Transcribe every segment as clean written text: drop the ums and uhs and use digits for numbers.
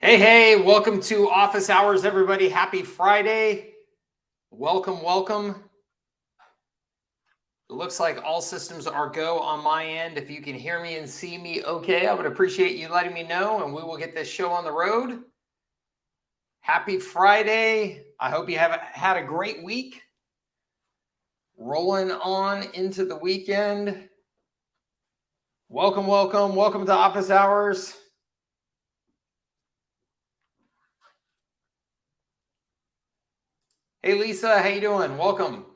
Hey, welcome to Office Hours, everybody. Happy Friday. Welcome. It looks like all systems are go on my end. If you can hear me and see me okay, I would appreciate you letting me know, and we will get this show on the road. Happy Friday. I hope you have had a great week. Rolling on into the weekend. Welcome to Office Hours. Hey, Lisa, how you doing? Welcome.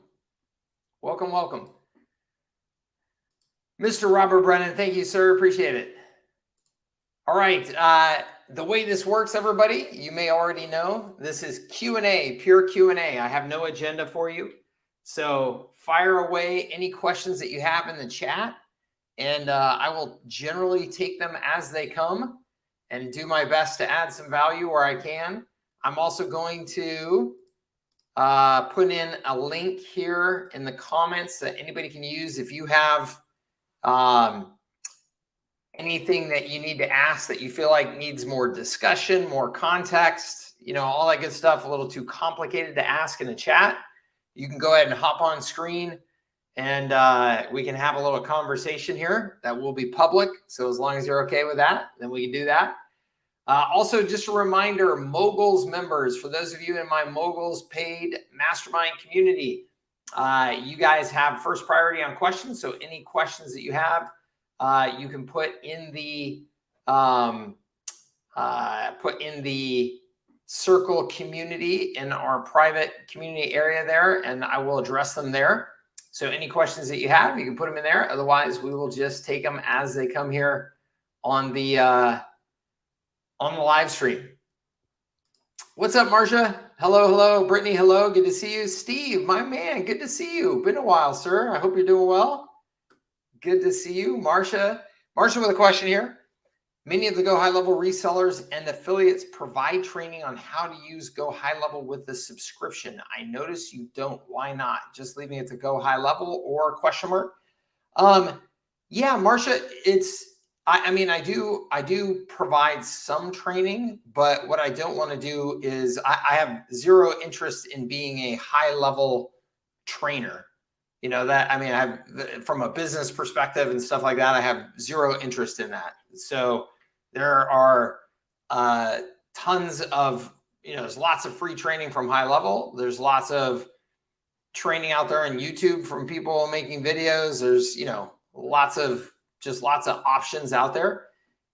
Mr. Robert Brennan, thank you, sir. Appreciate it. All right. The way this works, everybody, you may already know, this is Q&A, pure Q&A. I have no agenda for you. So fire away any questions that you have in the chat, and I will generally take them as they come and do my best to add some value where I can. I'm also going to put in a link here in the comments that anybody can use if you have anything that you need to ask that you feel like needs more discussion, more context, all that good stuff, a little too complicated to ask in the chat. You can go ahead and hop on screen and we can have a little conversation here that will be public. So as long as you're okay with that, then we can do that. Also, just a reminder, Moguls members, for those of you in my Moguls paid mastermind community, you guys have first priority on questions. So any questions that you have, you can put in the circle community in our private community area there, and I will address them there. So any questions that you have, you can put them in there. Otherwise, we will just take them as they come here on the live stream. What's up, Marcia? Hello. Brittany, hello. Good to see you. Steve, my man, good to see you. Been a while, sir. I hope you're doing well. Good to see you. Marcia with a question here. Many of the Go High Level resellers and affiliates provide training on how to use Go High Level with the subscription. I notice you don't. Why not? Just leaving it to Go High Level or question mark? Yeah, Marcia, I do provide some training, but what I don't want to do is I have zero interest in being a high level trainer. I have, from a business perspective and stuff like that, I have zero interest in that. So there are tons of, there's lots of free training from high level. There's lots of training out there on YouTube from people making videos. There's, lots of options out there.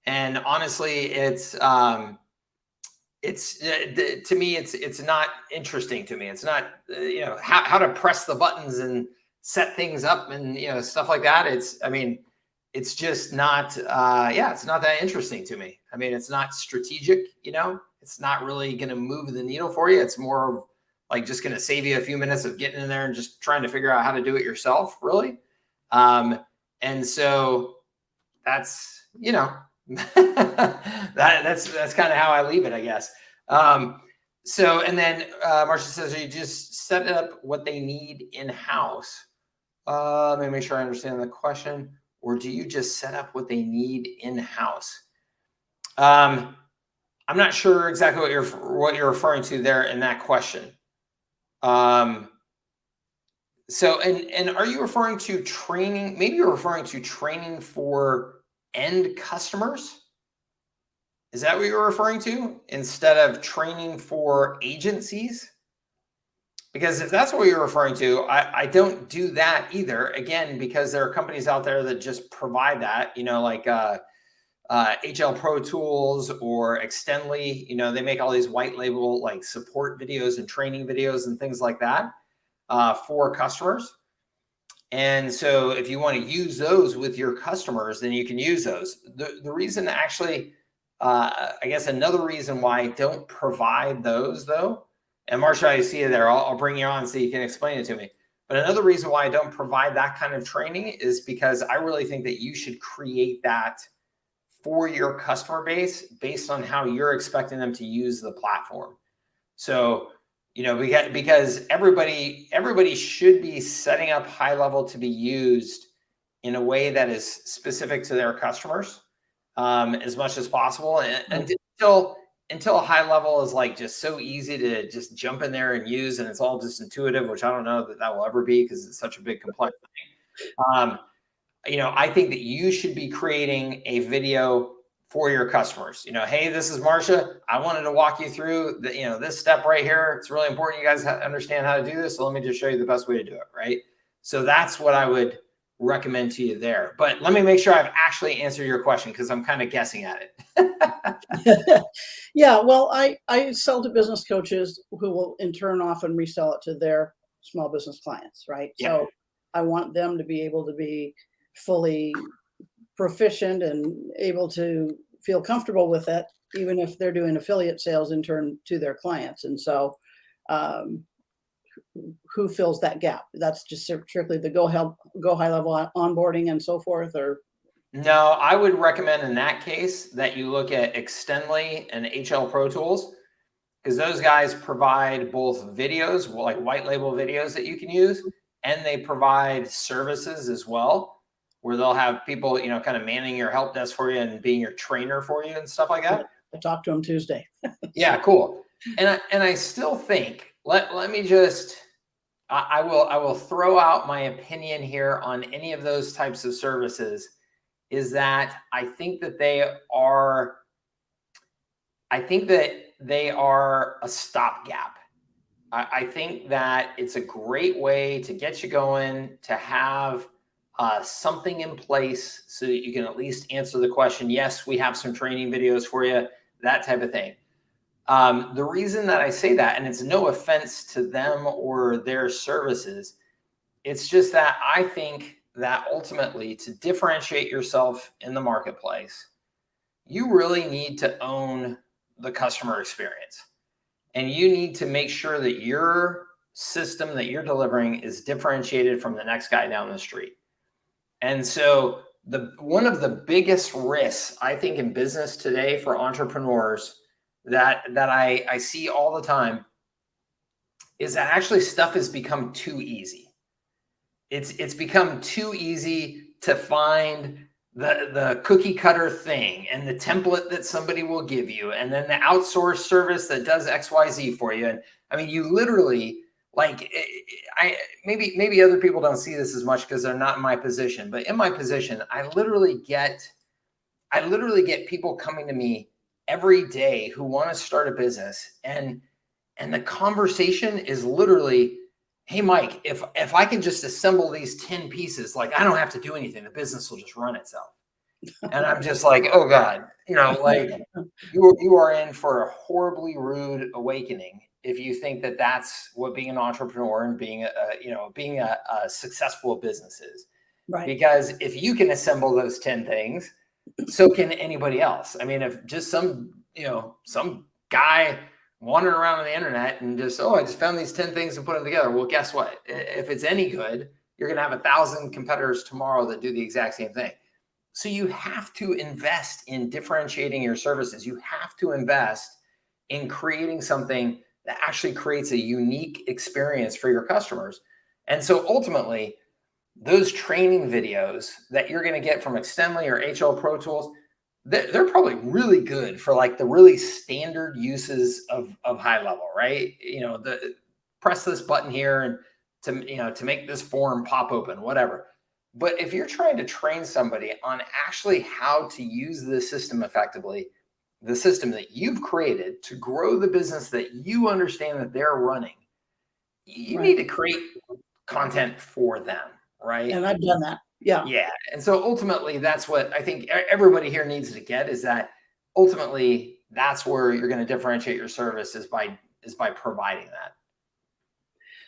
And honestly, it's to me, it's not interesting to me. It's not, how to press the buttons and set things up and, stuff like that. It's just not, it's not that interesting to me. It's not strategic, it's not really going to move the needle for you. It's more like just going to save you a few minutes of getting in there and just trying to figure out how to do it yourself, really. And so that's, that's kind of how I leave it, I guess. So, and then Marcia says, you just set up what they need in-house. Let me make sure I understand the question. Or do you just set up what they need in-house? I'm not sure exactly what you're referring to there in that question. So, and are you referring to training? Maybe you're referring to training for end customers. Is that what you're referring to instead of training for agencies? Because if that's what you're referring to, I don't do that either. Again, because there are companies out there that just provide that, like HL Pro Tools or Extendly, they make all these white label like support videos and training videos and things like that for customers. And so if you want to use those with your customers, then you can use those. The reason actually, I guess another reason why I don't provide those though, and Marcia, I see you there. I'll bring you on so you can explain it to me. But another reason why I don't provide that kind of training is because I really think that you should create that for your customer base based on how you're expecting them to use the platform. So, because everybody should be setting up high level to be used in a way that is specific to their customers as much as possible. And until until a high level is like just so easy to just jump in there and use, and it's all just intuitive, which I don't know that will ever be because it's such a big complex thing. I think that you should be creating a video for your customers. Hey, this is Marcia. I wanted to walk you through this step right here. It's really important you guys understand how to do this. So let me just show you the best way to do it. Right. So that's what I would recommend to you there. But let me make sure I've actually answered your question because I'm kind of guessing at it. Yeah, well, I sell to business coaches who will in turn often resell it to their small business clients, right? Yeah. So I want them to be able to be fully proficient and able to feel comfortable with it, even if they're doing affiliate sales in turn to their clients. And so who fills that gap? That's just strictly the go high level onboarding and so forth, or? No, I would recommend in that case that you look at Extendly and HL Pro Tools, because those guys provide both videos, like white label videos that you can use, and they provide services as well, where they'll have people, kind of manning your help desk for you and being your trainer for you and stuff like that. I talked to them Tuesday. Yeah, cool. And I still think, let me just, I will throw out my opinion here on any of those types of services, is that I think that they are a stopgap. I think that it's a great way to get you going, to have something in place so that you can at least answer the question, yes, we have some training videos for you, that type of thing. The reason that I say that, and it's no offense to them or their services, it's just that I think that ultimately, to differentiate yourself in the marketplace, you really need to own the customer experience. And you need to make sure that your system that you're delivering is differentiated from the next guy down the street. And so one of the biggest risks, I think, in business today for entrepreneurs that I see all the time is that actually stuff has become too easy. It's become too easy to find the cookie cutter thing and the template that somebody will give you, and then the outsourced service that does XYZ for you. And I mean, you literally, like, maybe other people don't see this as much because they're not in my position, but in my position, I literally get people coming to me every day who want to start a business, and the conversation is literally, hey, Mike, if I can just assemble these 10 pieces, like, I don't have to do anything. The business will just run itself. And I'm just like, oh God, like you are in for a horribly rude awakening if you think that that's what being an entrepreneur and being a successful business is. Right. Because if you can assemble those 10 things, so can anybody else. I mean, if just some guy wandering around on the internet and just, I just found these 10 things and put them together. Well, guess what? If it's any good, you're going to have 1,000 competitors tomorrow that do the exact same thing. So you have to invest in differentiating your services. You have to invest in creating something that actually creates a unique experience for your customers. And so ultimately, those training videos that you're going to get from Extendly or HL Pro Tools, they're probably really good for like the really standard uses of high level, right? The press this button here and to make this form pop open, whatever. But if you're trying to train somebody on actually how to use the system effectively, the system that you've created to grow the business that you understand that they're running, you need to create content for them, right? And I've done that. Yeah. Yeah. And so ultimately, that's what I think everybody here needs to get, is that ultimately that's where you're going to differentiate your service is by providing that.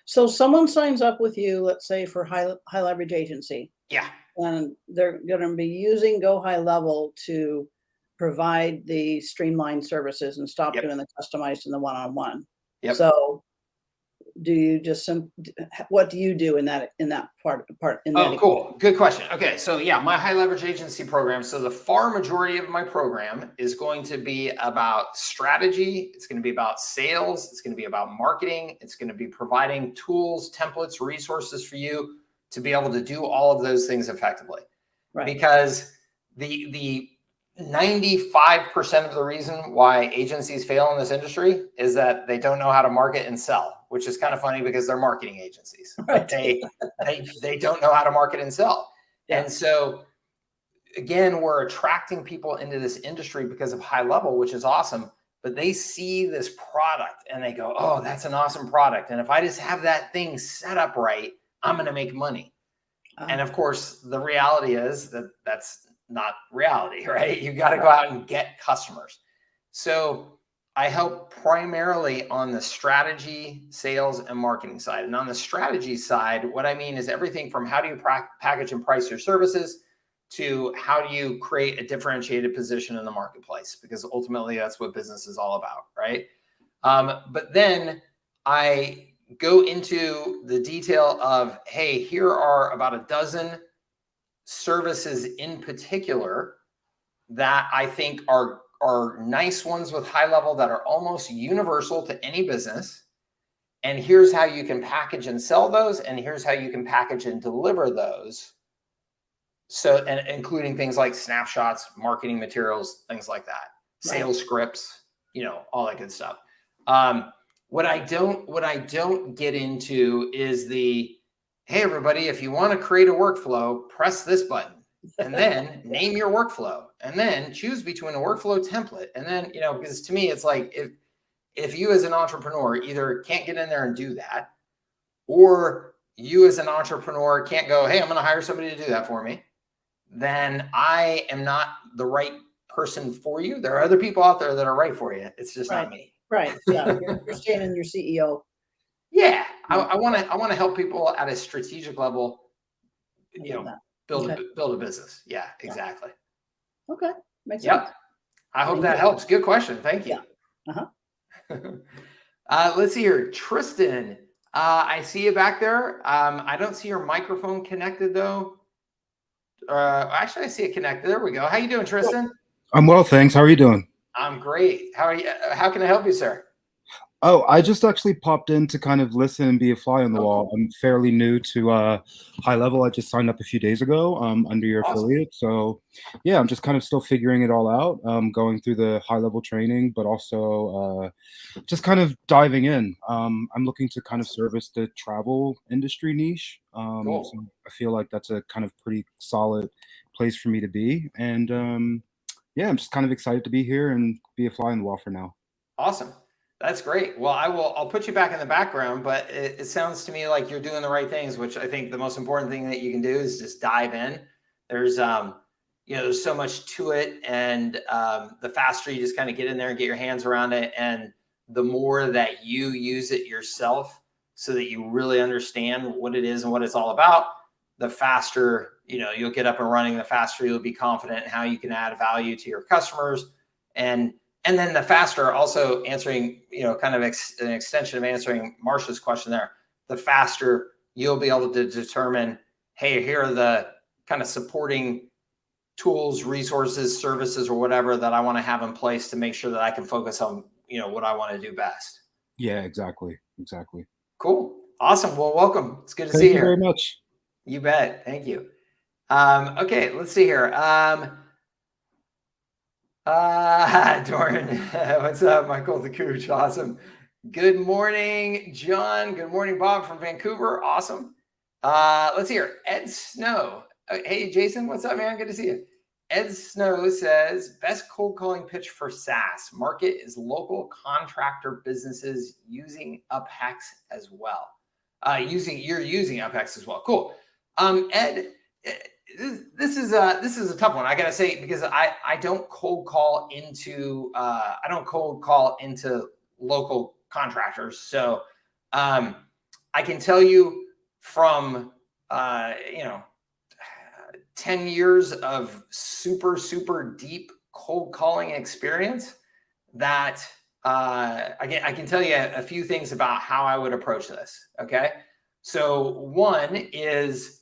So someone signs up with you, let's say for high leverage agency. Yeah. And they're going to be using Go High Level to provide the streamlined services and stop doing the customized and the one-on-one. Yep. So do you just what do you do in that part in that? Oh, cool. Good question. Okay. So yeah, my high leverage agency program. So the far majority of my program is going to be about strategy. It's going to be about sales. It's going to be about marketing. It's going to be providing tools, templates, resources for you to be able to do all of those things effectively. Right. Because the 95% of the reason why agencies fail in this industry is that they don't know how to market and sell, which is kind of funny because they're marketing agencies, but they don't know how to market and sell. Yeah. And so again, we're attracting people into this industry because of high level, which is awesome, but they see this product and they go, oh, that's an awesome product. And if I just have that thing set up right, I'm going to make money. And of course, the reality is that that's not reality, right? You got to go out and get customers. So I help primarily on the strategy, sales, and marketing side. And on the strategy side, what I mean is everything from how do you package and price your services to how do you create a differentiated position in the marketplace? Because ultimately that's what business is all about, right? But then I go into the detail of, hey, here are about a dozen services in particular that I think are nice ones with high level that are almost universal to any business. And here's how you can package and sell those. And here's how you can package and deliver those. So, and including things like snapshots, marketing materials, things like that, sales scripts, you know, all that good stuff. What I don't get into is the, hey, everybody, if you want to create a workflow, press this button and then name your workflow and then choose between a workflow template. And then, you know, because to me, it's like if you as an entrepreneur either can't get in there and do that, or you as an entrepreneur can't go, hey, I'm going to hire somebody to do that for me, then I am not the right person for you. There are other people out there that are right for you. It's just not me. Right. Yeah. You're staying in your CEO. Yeah. I want to help people at a strategic level, you know, build a business. Yeah, exactly. Okay. Makes sense. I hope that helps. Good question. Thank you. Yeah. Let's see here. Tristan, I see you back there. I don't see your microphone connected though. Actually, I see it connected. There we go. How you doing, Tristan? I'm well, thanks. How are you doing? I'm great. How are you? How can I help you, sir? Oh, I just actually popped in to kind of listen and be a fly on the wall. I'm fairly new to high level. I just signed up a few days ago under your affiliate. So yeah, I'm just kind of still figuring it all out, going through the high level training, but also just kind of diving in. I'm looking to kind of service the travel industry niche. So I feel like that's a kind of pretty solid place for me to be. And yeah, I'm just kind of excited to be here and be a fly on the wall for now. Awesome. That's great. Well, I'll put you back in the background, but it sounds to me like you're doing the right things, which I think the most important thing that you can do is just dive in. There's, you know, there's so much to it. And the faster you just kind of get in there and get your hands around it, and the more that you use it yourself so that you really understand what it is and what it's all about, the faster, you know, you'll get up and running, the faster you'll be confident in how you can add value to your customers. And then the faster, also answering, you know, kind of an extension of answering Marsha's question there, the faster you'll be able to determine, hey, here are the kind of supporting tools, resources, services, or whatever that I want to have in place to make sure that I can focus on, you know, what I want to do best. Yeah, exactly. Cool. Awesome. Well, welcome. It's good to see you. Thank you very much. You bet. Thank you. Okay, let's see here. Doran, what's up? Michael the Cooch, awesome. Good morning, John. Good morning, Bob from Vancouver. Awesome. Let's see here. Ed Snow. Hey, Jason, what's up, man? Good to see you. Ed Snow says, best cold calling pitch for SaaS market is local contractor businesses using UpHex as well. You're using UpHex as well. Cool. Ed, this is a tough one. I gotta say, because I don't cold call into local contracters. So I can tell you from 10 years of super deep cold calling experience that I can tell you a few things about how I would approach this. Okay, so one is,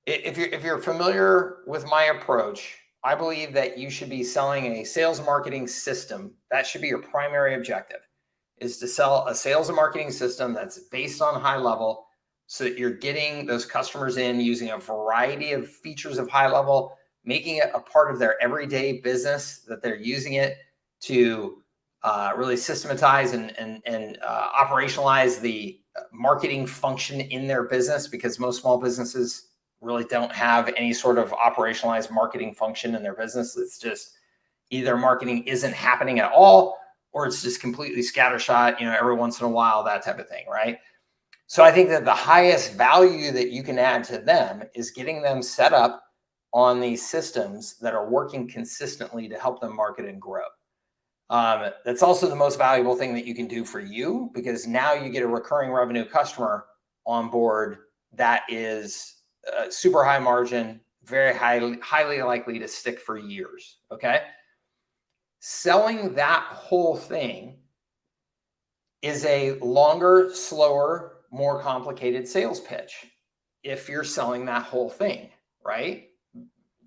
if you're familiar with my approach, I believe that you should be selling a sales marketing system. That should be your primary objective, is to sell a sales and marketing system that's based on high level so that you're getting those customers in using a variety of features of high level, making it a part of their everyday business, that they're using it to really systematize and operationalize the marketing function in their business, because most small businesses really don't have any sort of operationalized marketing function in their business. It's just either marketing isn't happening at all, or it's just completely scattershot, every once in a while, that type of thing, right? So I think that the highest value that you can add to them is getting them set up on these systems that are working consistently to help them market and grow. That's also the most valuable thing that you can do for you, because now you get a recurring revenue customer on board that is super high margin, very highly likely to stick for years. Okay. Selling that whole thing is a longer, slower, more complicated sales pitch if you're selling that whole thing, right?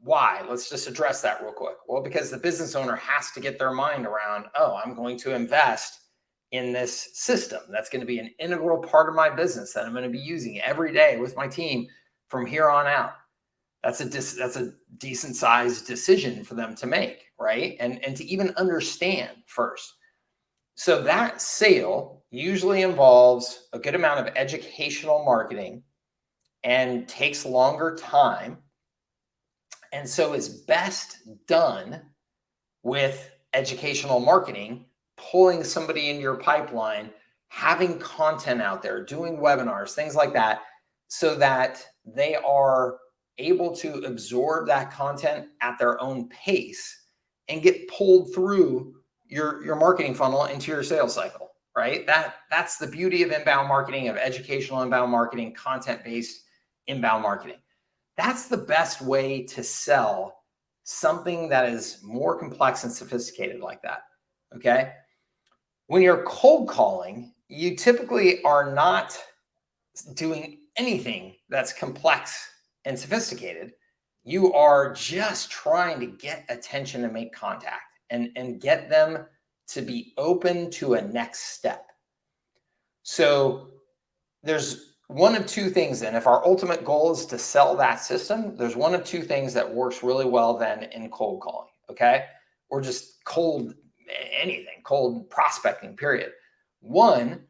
Why? Let's just address that real quick. Well, because the business owner has to get their mind around, oh, I'm going to invest in this system that's going to be an integral part of my business that I'm going to be using every day with my team from here on out. That's a decent sized decision for them to make, right? And to even understand first. So that sale usually involves a good amount of educational marketing and takes longer time. And so it's best done with educational marketing, pulling somebody into your pipeline, having content out there, doing webinars, things like that, so that they are able to absorb that content at their own pace and get pulled through your marketing funnel into your sales cycle, right? That's the beauty of inbound marketing, of educational inbound marketing, content-based inbound marketing. That's the best way to sell something that is more complex and sophisticated like that, okay? When you're cold calling, you typically are not doing anything that's complex and sophisticated. You are just trying to get attention and make contact and get them to be open to a next step. So there's one of two things then. If our ultimate goal is to sell that system, there's one of two things that works really well then in cold calling, okay? Or just cold prospecting, period. One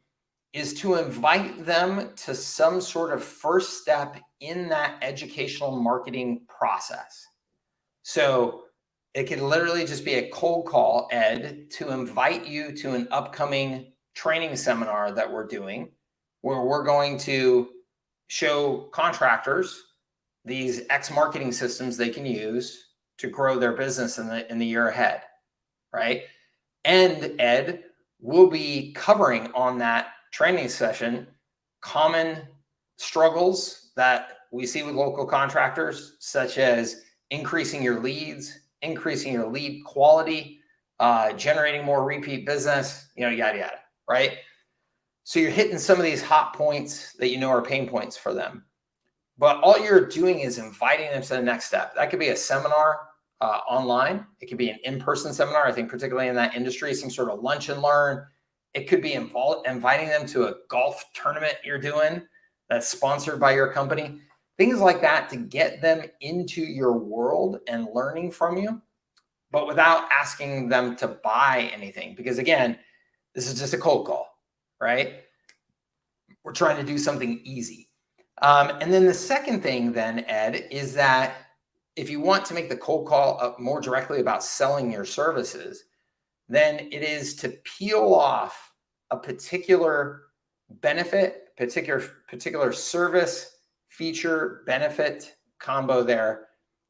is to invite them to some sort of first step in that educational marketing process. So it could literally just be a cold call, Ed, to invite you to an upcoming training seminar that we're doing, where we're going to show contractors these X marketing systems they can use to grow their business in the year ahead, right? And Ed will be covering on that training session common struggles that we see with local contractors, such as increasing your leads, increasing your lead quality, generating more repeat business, yada, yada, right? So you're hitting some of these hot points that are pain points for them. But all you're doing is inviting them to the next step. That could be a seminar online. It could be an in-person seminar. I think particularly in that industry, some sort of lunch and learn. It could be inviting them to a golf tournament you're doing that's sponsored by your company. Things like that to get them into your world and learning from you, but without asking them to buy anything. Because again, this is just a cold call, right? We're trying to do something easy. And then the second thing then, Ed, is that if you want to make the cold call more directly about selling your services, then it is to peel off a particular benefit, particular service, feature, benefit combo there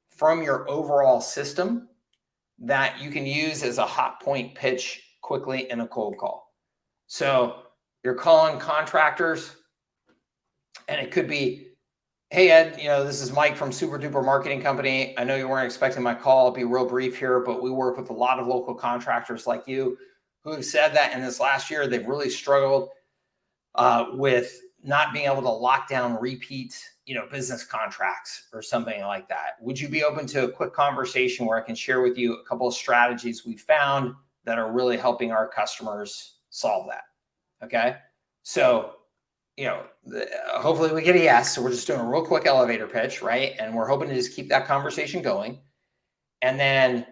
from your overall system that you can use as a hot point pitch quickly in a cold call. So you're calling contractors, and it could be, hey, Ed, this is Mike from Super Duper Marketing Company. I know you weren't expecting my call. I'll be real brief here, but we work with a lot of local contractors like you who have said that in this last year, they've really struggled with not being able to lock down repeat, business contracts or something like that. Would you be open to a quick conversation where I can share with you a couple of strategies we found that are really helping our customers solve that? Okay. So hopefully we get a yes. So we're just doing a real quick elevator pitch, right? And we're hoping to just keep that conversation going. And then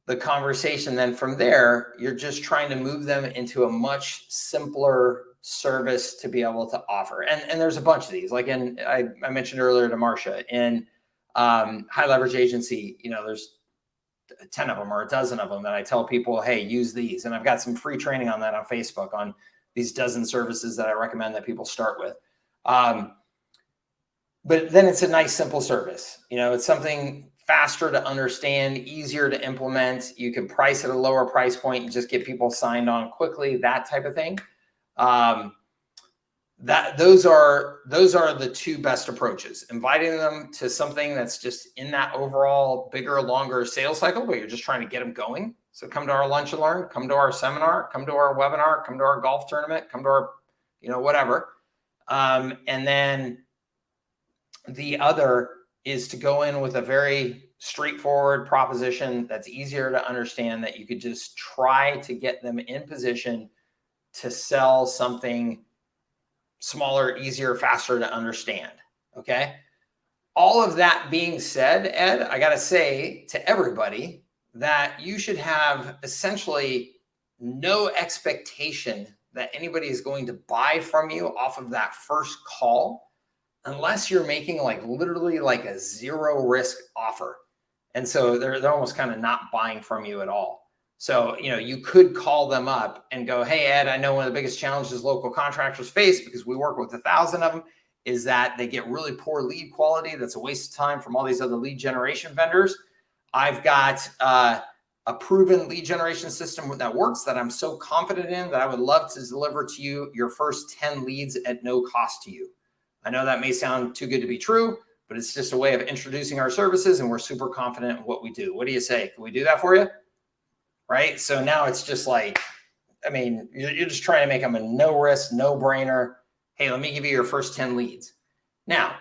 the conversation, then from there, you're just trying to move them into a much simpler service to be able to offer. And there's a bunch of these, like I mentioned earlier to Marcia, in high leverage agency, there's 10 of them or a dozen of them that I tell people, hey, use these. And I've got some free training on that on Facebook on these dozen services that I recommend that people start with. But then it's a nice, simple service. It's something faster to understand, easier to implement. You can price at a lower price point and just get people signed on quickly, that type of thing. Those are the two best approaches. Inviting them to something that's just in that overall bigger, longer sales cycle, but you're just trying to get them going. So come to our lunch and learn, come to our seminar, come to our webinar, come to our golf tournament, come to our, whatever. And then the other is to go in with a very straightforward proposition that's easier to understand, that you could just try to get them in position to sell something smaller, easier, faster to understand. Okay. All of that being said, Ed, I got to say to everybody that you should have essentially no expectation that anybody is going to buy from you off of that first call, unless you're making literally a zero risk offer. And so they're almost kind of not buying from you at all. So, you could call them up and go, hey, Ed, I know one of the biggest challenges local contractors face, because we work with 1,000 of them, is that they get really poor lead quality. That's a waste of time from all these other lead generation vendors. I've got a proven lead generation system that works, that I'm so confident in, that I would love to deliver to you your first 10 leads at no cost to you. I know that may sound too good to be true, but it's just a way of introducing our services, and we're super confident in what we do. What do you say? Can we do that for you? Right? So now it's just you're just trying to make them a no risk, no brainer. Hey, let me give you your first 10 leads. Now,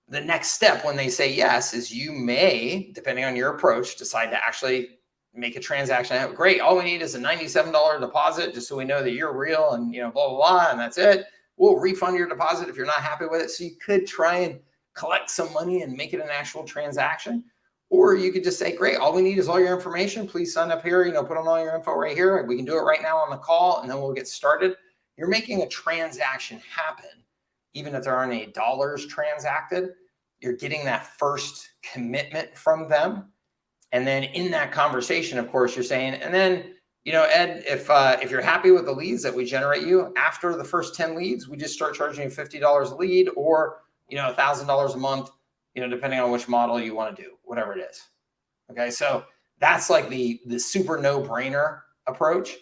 the next step when they say yes is you may, depending on your approach, decide to actually make a transaction. Great. All we need is a $97 deposit, just so we know that you're real, and blah, blah, blah, and that's it. We'll refund your deposit if you're not happy with it. So you could try and collect some money and make it an actual transaction. Or you could just say, great, all we need is all your information. Please sign up here, put on all your info right here. We can do it right now on the call, and then we'll get started. You're making a transaction happen. Even if there aren't any dollars transacted, you're getting that first commitment from them. And then in that conversation, of course, you're saying, and then, Ed, if you're happy with the leads that we generate you, after the first 10 leads, we just start charging you $50 a lead, or, $1,000 a month, depending on which model you want to do, whatever it is. Okay. So that's the super no-brainer approach.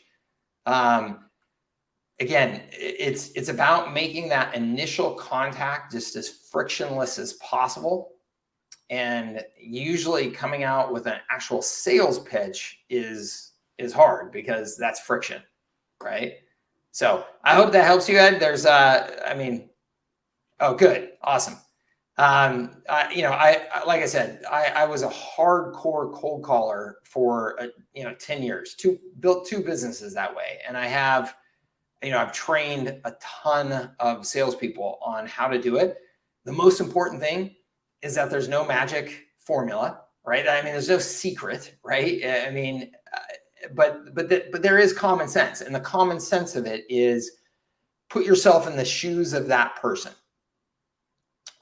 Again, it's about making that initial contact just as frictionless as possible. And usually coming out with an actual sales pitch is hard, because that's friction, right? So I hope that helps you, Ed. There's oh, good. Awesome. Like I said, I was a hardcore cold caller for 10 years, built two businesses that way. And I have, I've trained a ton of salespeople on how to do it. The most important thing is that there's no magic formula, right? There's no secret, right? But there is common sense. And the common sense of it is put yourself in the shoes of that person.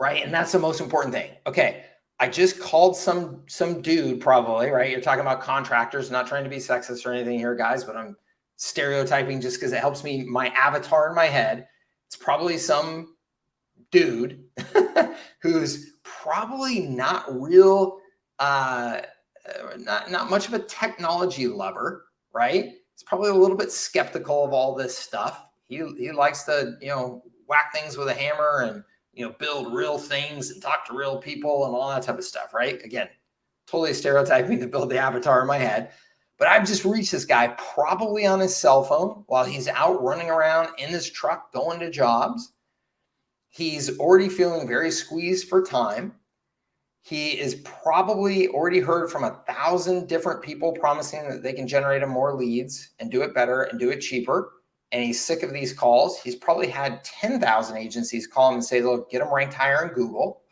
Right. And that's the most important thing. Okay. I just called some dude, probably, right? You're talking about contractors, not trying to be sexist or anything here, guys, but I'm stereotyping just because it helps me, my avatar in my head. It's probably some dude who's probably not real, not much of a technology lover, right? He's probably a little bit skeptical of all this stuff. He likes to, whack things with a hammer and, build real things and talk to real people and all that type of stuff, right? Again, totally stereotyping to build the avatar in my head. But I've just reached this guy probably on his cell phone while he's out running around in his truck going to jobs. He's already feeling very squeezed for time. He is probably already heard from 1,000 different people promising that they can generate him more leads and do it better and do it cheaper. and he's sick of these calls. He's probably had 10,000 agencies call him and say, look, get him ranked higher in Google.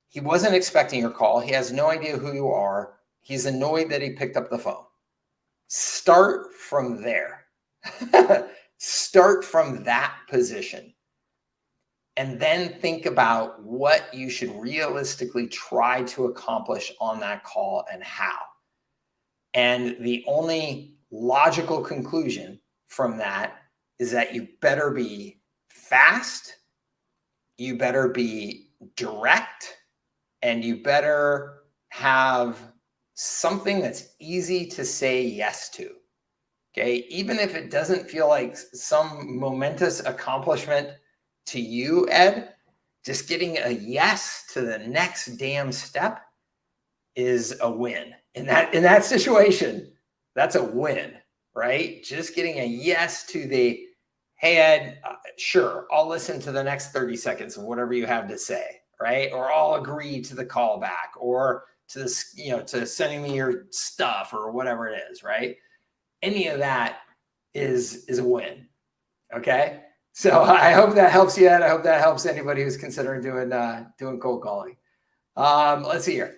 He wasn't expecting your call. He has no idea who you are. He's annoyed that he picked up the phone. Start from there. Start from that position. And then think about what you should realistically try to accomplish on that call and how. And the only logical conclusion from that is that you better be fast, you better be direct, and you better have something that's easy to say yes to. Okay, even if it doesn't feel like some momentous accomplishment to you, Ed, just getting a yes to the next damn step is a win. In that situation, that's a win, right? Just getting a yes to the, hey, Ed, sure, I'll listen to the next 30 seconds of whatever you have to say, right? Or I'll agree to the call back, or to this, to sending me your stuff or whatever it is, right? Any of that is a win. Okay. So I hope that helps you, Ed. I hope that helps anybody who's considering doing cold calling. Let's see here.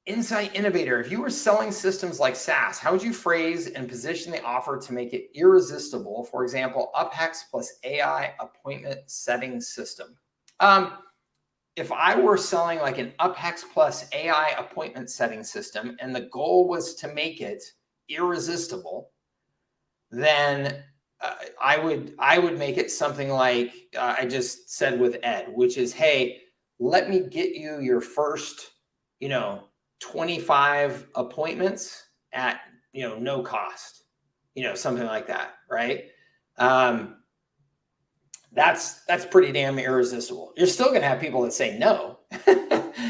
Insight Innovator, if you were selling systems like SaaS, how would you phrase and position the offer to make it irresistible? For example, UpHex plus AI appointment setting system. If I were selling like an UpHex plus AI appointment setting system and the goal was to make it irresistible, then I would make it something like I just said with Ed, which is, hey, let me get you your first, 25 appointments at, no cost, something like that. Right. That's pretty damn irresistible. You're still going to have people that say no.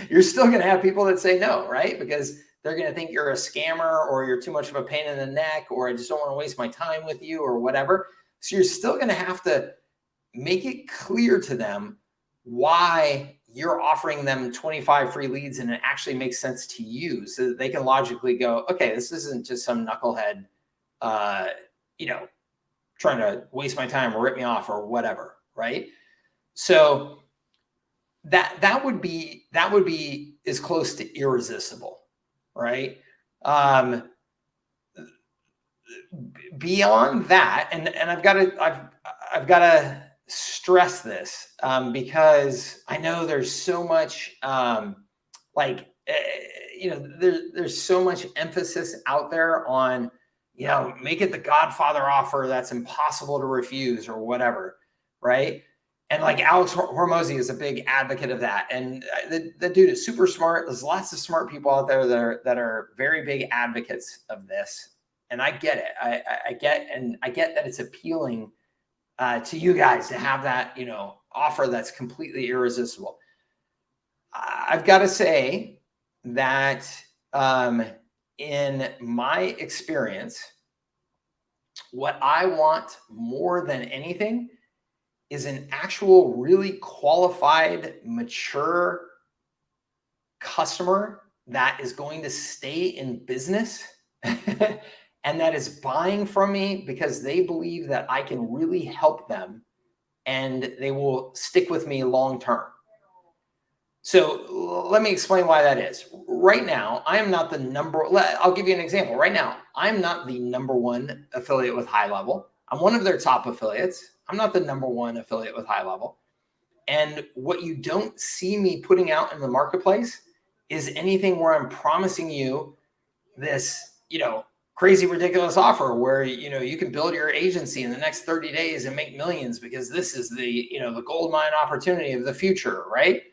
You're still going to have people that say no, right? Because they're going to think you're a scammer, or you're too much of a pain in the neck, or I just don't want to waste my time with you, or whatever. So you're still going to have to make it clear to them why you're offering them 25 free leads and it actually makes sense to you, so that they can logically go, okay, this isn't just some knucklehead, trying to waste my time or rip me off or whatever, right? So that would be as close to irresistible, right? Beyond that, and I've got to stress this because I know there's so much there's so much emphasis out there on, make it the Godfather offer that's impossible to refuse or whatever, right? And like Alex Hormozy is a big advocate of that. And the dude is super smart. There's lots of smart people out there that are very big advocates of this. And I get it. I get that it's appealing to you guys to have that, offer that's completely irresistible. I've got to say that in my experience, what I want more than anything is an actual really qualified, mature customer that is going to stay in business and that is buying from me because they believe that I can really help them and they will stick with me long term. So let me explain why that is. Right now, I am not I'll give you an example. Right now, I'm not the number one affiliate with High Level. I'm one of their top affiliates. I'm not the number one affiliate with High Level. And what you don't see me putting out in the marketplace is anything where I'm promising you this, crazy, ridiculous offer where, you can build your agency in the next 30 days and make millions because this is the, the gold mine opportunity of the future, right?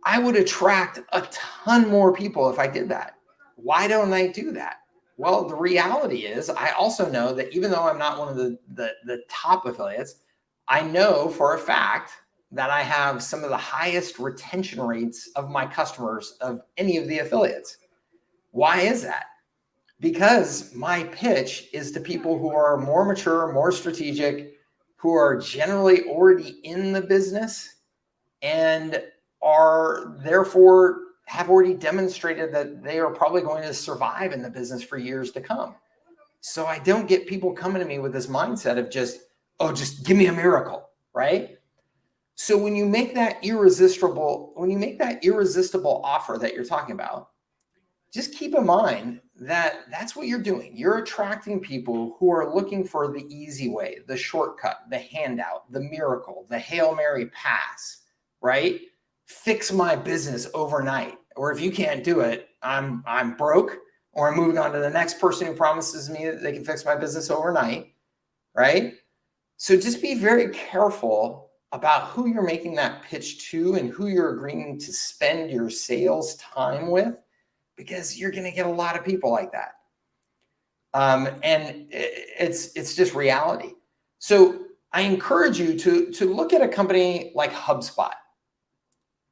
I would attract a ton more people if I did that. Why don't I do that? Well, the reality is I also know that even though I'm not one of the top affiliates, I know for a fact that I have some of the highest retention rates of my customers of any of the affiliates. Why is that? Because my pitch is to people who are more mature, more strategic, who are generally already in the business and are therefore have already demonstrated that they are probably going to survive in the business for years to come. So I don't get people coming to me with this mindset of just, oh, just give me a miracle, right? So when you make that irresistible offer that you're talking about, just keep in mind that that's what you're doing. You're attracting people who are looking for the easy way, the shortcut, the handout, the miracle, the Hail Mary pass, right? Fix my business overnight. Or if you can't do it, I'm broke, or I'm moving on to the next person who promises me that they can fix my business overnight, right? So just be very careful about who you're making that pitch to and who you're agreeing to spend your sales time with, because you're going to get a lot of people like that. And it's just reality. So I encourage you to look at a company like HubSpot.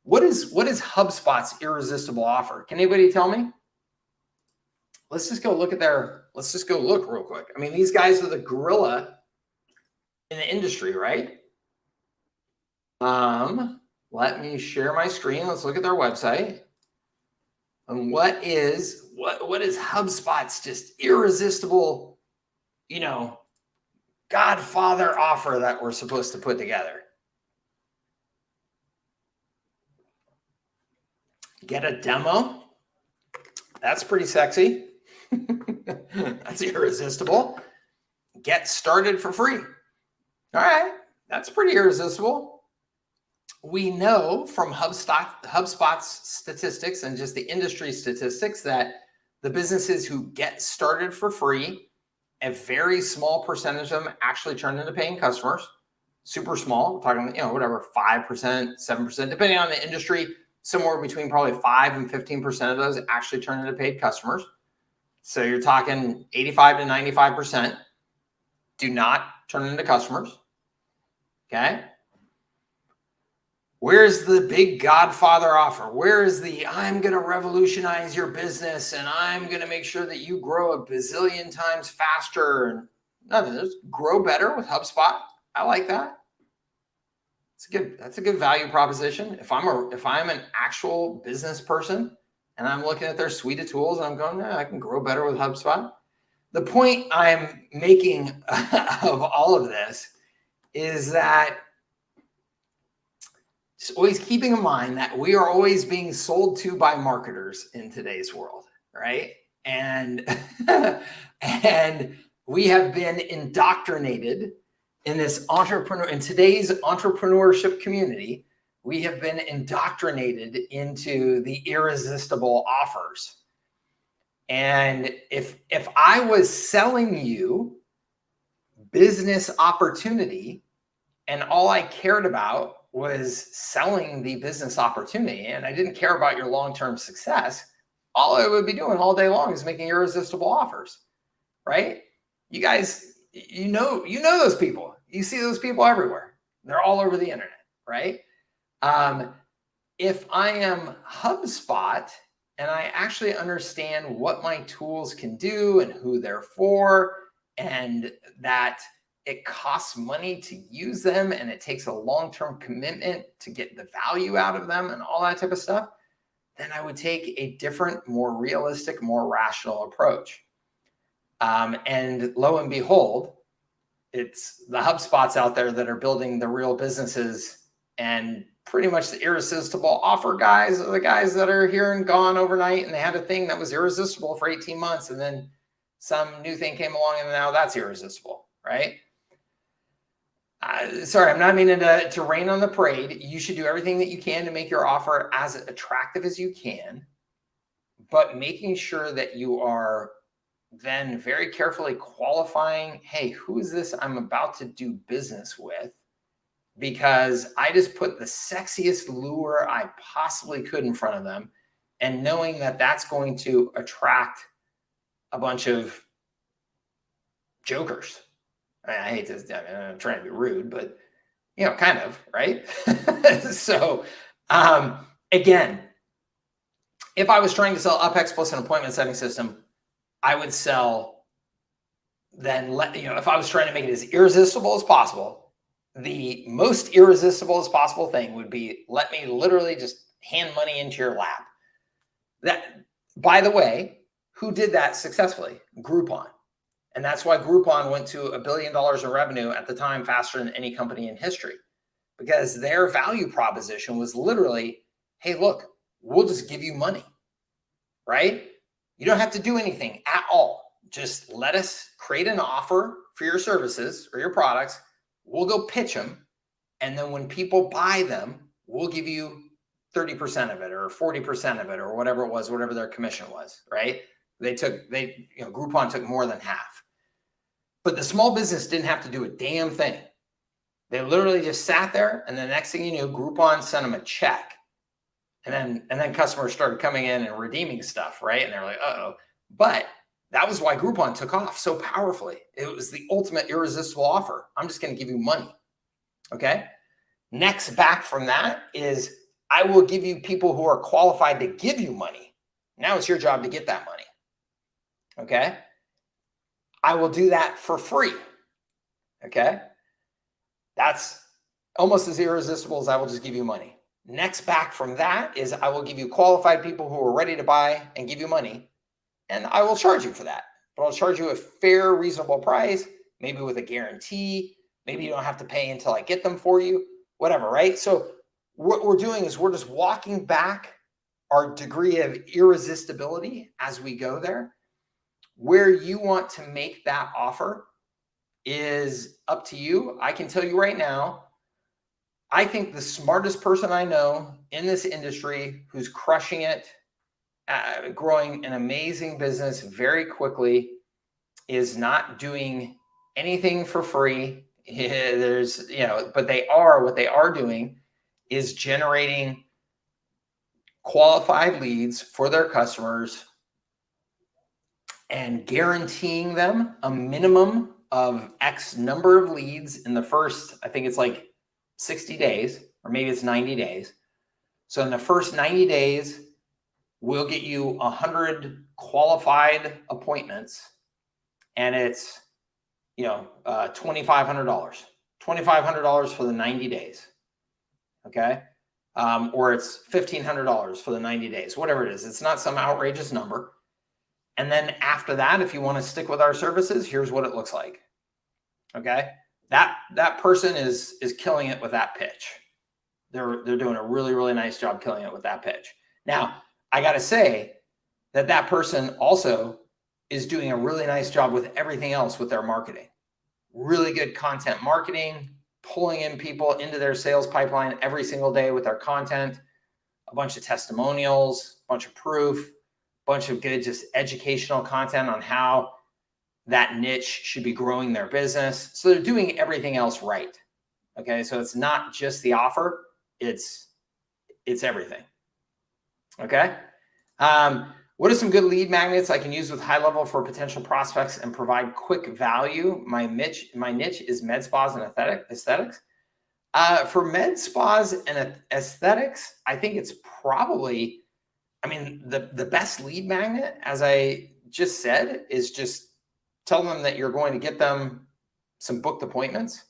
What is HubSpot's irresistible offer? Can anybody tell me? Let's just go look real quick. I mean, these guys are the gorilla in the industry, right? Let me share my screen. Let's look at their website. And what is HubSpot's just irresistible, Godfather offer that we're supposed to put together? Get a demo. That's pretty sexy. That's irresistible. Get started for free. All right, that's pretty irresistible. We know from HubSpot's statistics and just the industry statistics that the businesses who get started for free, a very small percentage of them actually turn into paying customers. Super small, we're talking, whatever, 5%, 7%, depending on the industry, somewhere between probably 5 and 15% of those actually turn into paid customers. So you're talking 85 to 95% do not turn into customers. Okay. Where's the big Godfather offer? Where is the, I'm going to revolutionize your business and I'm going to make sure that you grow a bazillion times faster? And nothing, just grow better with HubSpot. I like that. That's a good value proposition. If I'm an actual business person and I'm looking at their suite of tools and I'm going, I can grow better with HubSpot. The point I'm making of all of this is that just always keeping in mind that we are always being sold to by marketers in today's world, right? And and we have been indoctrinated in today's entrepreneurship community. We have been indoctrinated into the irresistible offers. And if I was selling you business opportunity and all I cared about was selling the business opportunity and I didn't care about your long-term success, all I would be doing all day long is making irresistible offers, right? You guys, you know those people. You see those people everywhere. They're all over the internet, right? If I am HubSpot and I actually understand what my tools can do and who they're for, and that it costs money to use them and it takes a long-term commitment to get the value out of them and all that type of stuff, then I would take a different, more realistic, more rational approach. And lo and behold, it's the HubSpots out there that are building the real businesses, and pretty much the irresistible offer guys are the guys that are here and gone overnight, and they had a thing that was irresistible for 18 months and then some new thing came along and now that's irresistible, right? Sorry, I'm not meaning to rain on the parade. You should do everything that you can to make your offer as attractive as you can, but making sure that you are then very carefully qualifying, hey, who is this I'm about to do business with? Because I just put the sexiest lure I possibly could in front of them, and knowing that that's going to attract a bunch of jokers. I hate this. I'm trying to be rude, but kind of, right? So again, if I was trying to sell UpX plus an appointment setting system, I would sell if I was trying to make it as irresistible as possible, the most irresistible as possible thing would be, let me literally just hand money into your lap. That, by the way, who did that successfully? Groupon. And that's why Groupon went to $1 billion in revenue at the time faster than any company in history, because their value proposition was literally, hey, look, we'll just give you money, right? You don't have to do anything at all. Just let us create an offer for your services or your products. We'll go pitch them. And then when people buy them, we'll give you 30% of it or 40% of it or whatever it was, whatever their commission was, right? Groupon took more than half. But the small business didn't have to do a damn thing. They literally just sat there, and the next thing you knew, Groupon sent them a check. And then customers started coming in and redeeming stuff, right? And they're like, uh-oh. But that was why Groupon took off so powerfully. It was the ultimate irresistible offer. I'm just going to give you money. Okay. Next back from that is I will give you people who are qualified to give you money. Now it's your job to get that money. Okay. I will do that for free. Okay. That's almost as irresistible as I will just give you money. Next back from that is I will give you qualified people who are ready to buy and give you money. And I will charge you for that. But I'll charge you a fair, reasonable price, maybe with a guarantee. Maybe you don't have to pay until I get them for you, whatever, right? So what we're doing is we're just walking back our degree of irresistibility as we go there. Where you want to make that offer is up to you. I can tell you right now, I think the smartest person I know in this industry who's crushing it, growing an amazing business very quickly, is not doing anything for free. But what they are doing is generating qualified leads for their customers and guaranteeing them a minimum of X number of leads in the first, I think it's like 60 days, or maybe it's 90 days. So in the first 90 days, we'll get you 100 qualified appointments, and it's, $2,500. $2,500 for the 90 days. Okay. Or it's $1,500 for the 90 days, whatever it is. It's not some outrageous number. And then after that, if you want to stick with our services, here's what it looks like. Okay. That person is killing it with that pitch. They're doing a really, really nice job killing it with that pitch. Now, I got to say that person also is doing a really nice job with everything else with their marketing. Really good content marketing, pulling in people into their sales pipeline every single day with their content, a bunch of testimonials, a bunch of proof, a bunch of good just educational content on how that niche should be growing their business. So they're doing everything else right. Okay. So it's not just the offer, it's everything. Okay. What are some good lead magnets I can use with high level for potential prospects and provide quick value? My niche is med spas and aesthetics. For med spas and aesthetics, I think it's probably, the best lead magnet, as I just said, is just tell them that you're going to get them some booked appointments.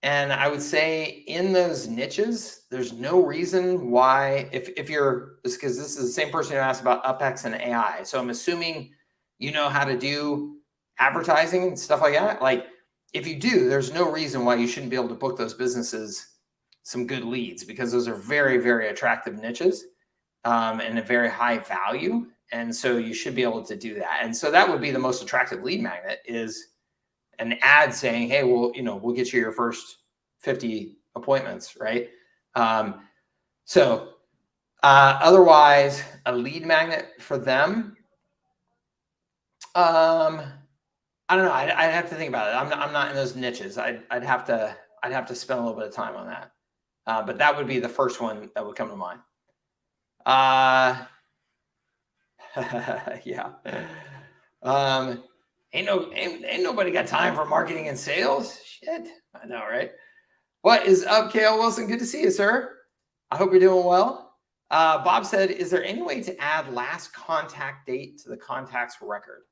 And I would say in those niches, there's no reason why, if you're, because this is the same person who asked about UpX and AI. So I'm assuming you know how to do advertising and stuff like that. Like if you do, there's no reason why you shouldn't be able to book those businesses some good leads, because those are very, very attractive niches and a very high value. And so you should be able to do that. And so that would be the most attractive lead magnet, is an ad saying, hey, we'll get you your first 50 appointments, right? Otherwise, a lead magnet for them, I don't know. I'd have to think about it. I'm not in those niches. I'd have to spend a little bit of time on that. But that would be the first one that would come to mind. Yeah. Ain't nobody got time for marketing and sales. Shit. I know, right? What is up, Kale Wilson? Good to see you, sir. I hope you're doing well. Bob said, is there any way to add last contact date to the contacts record?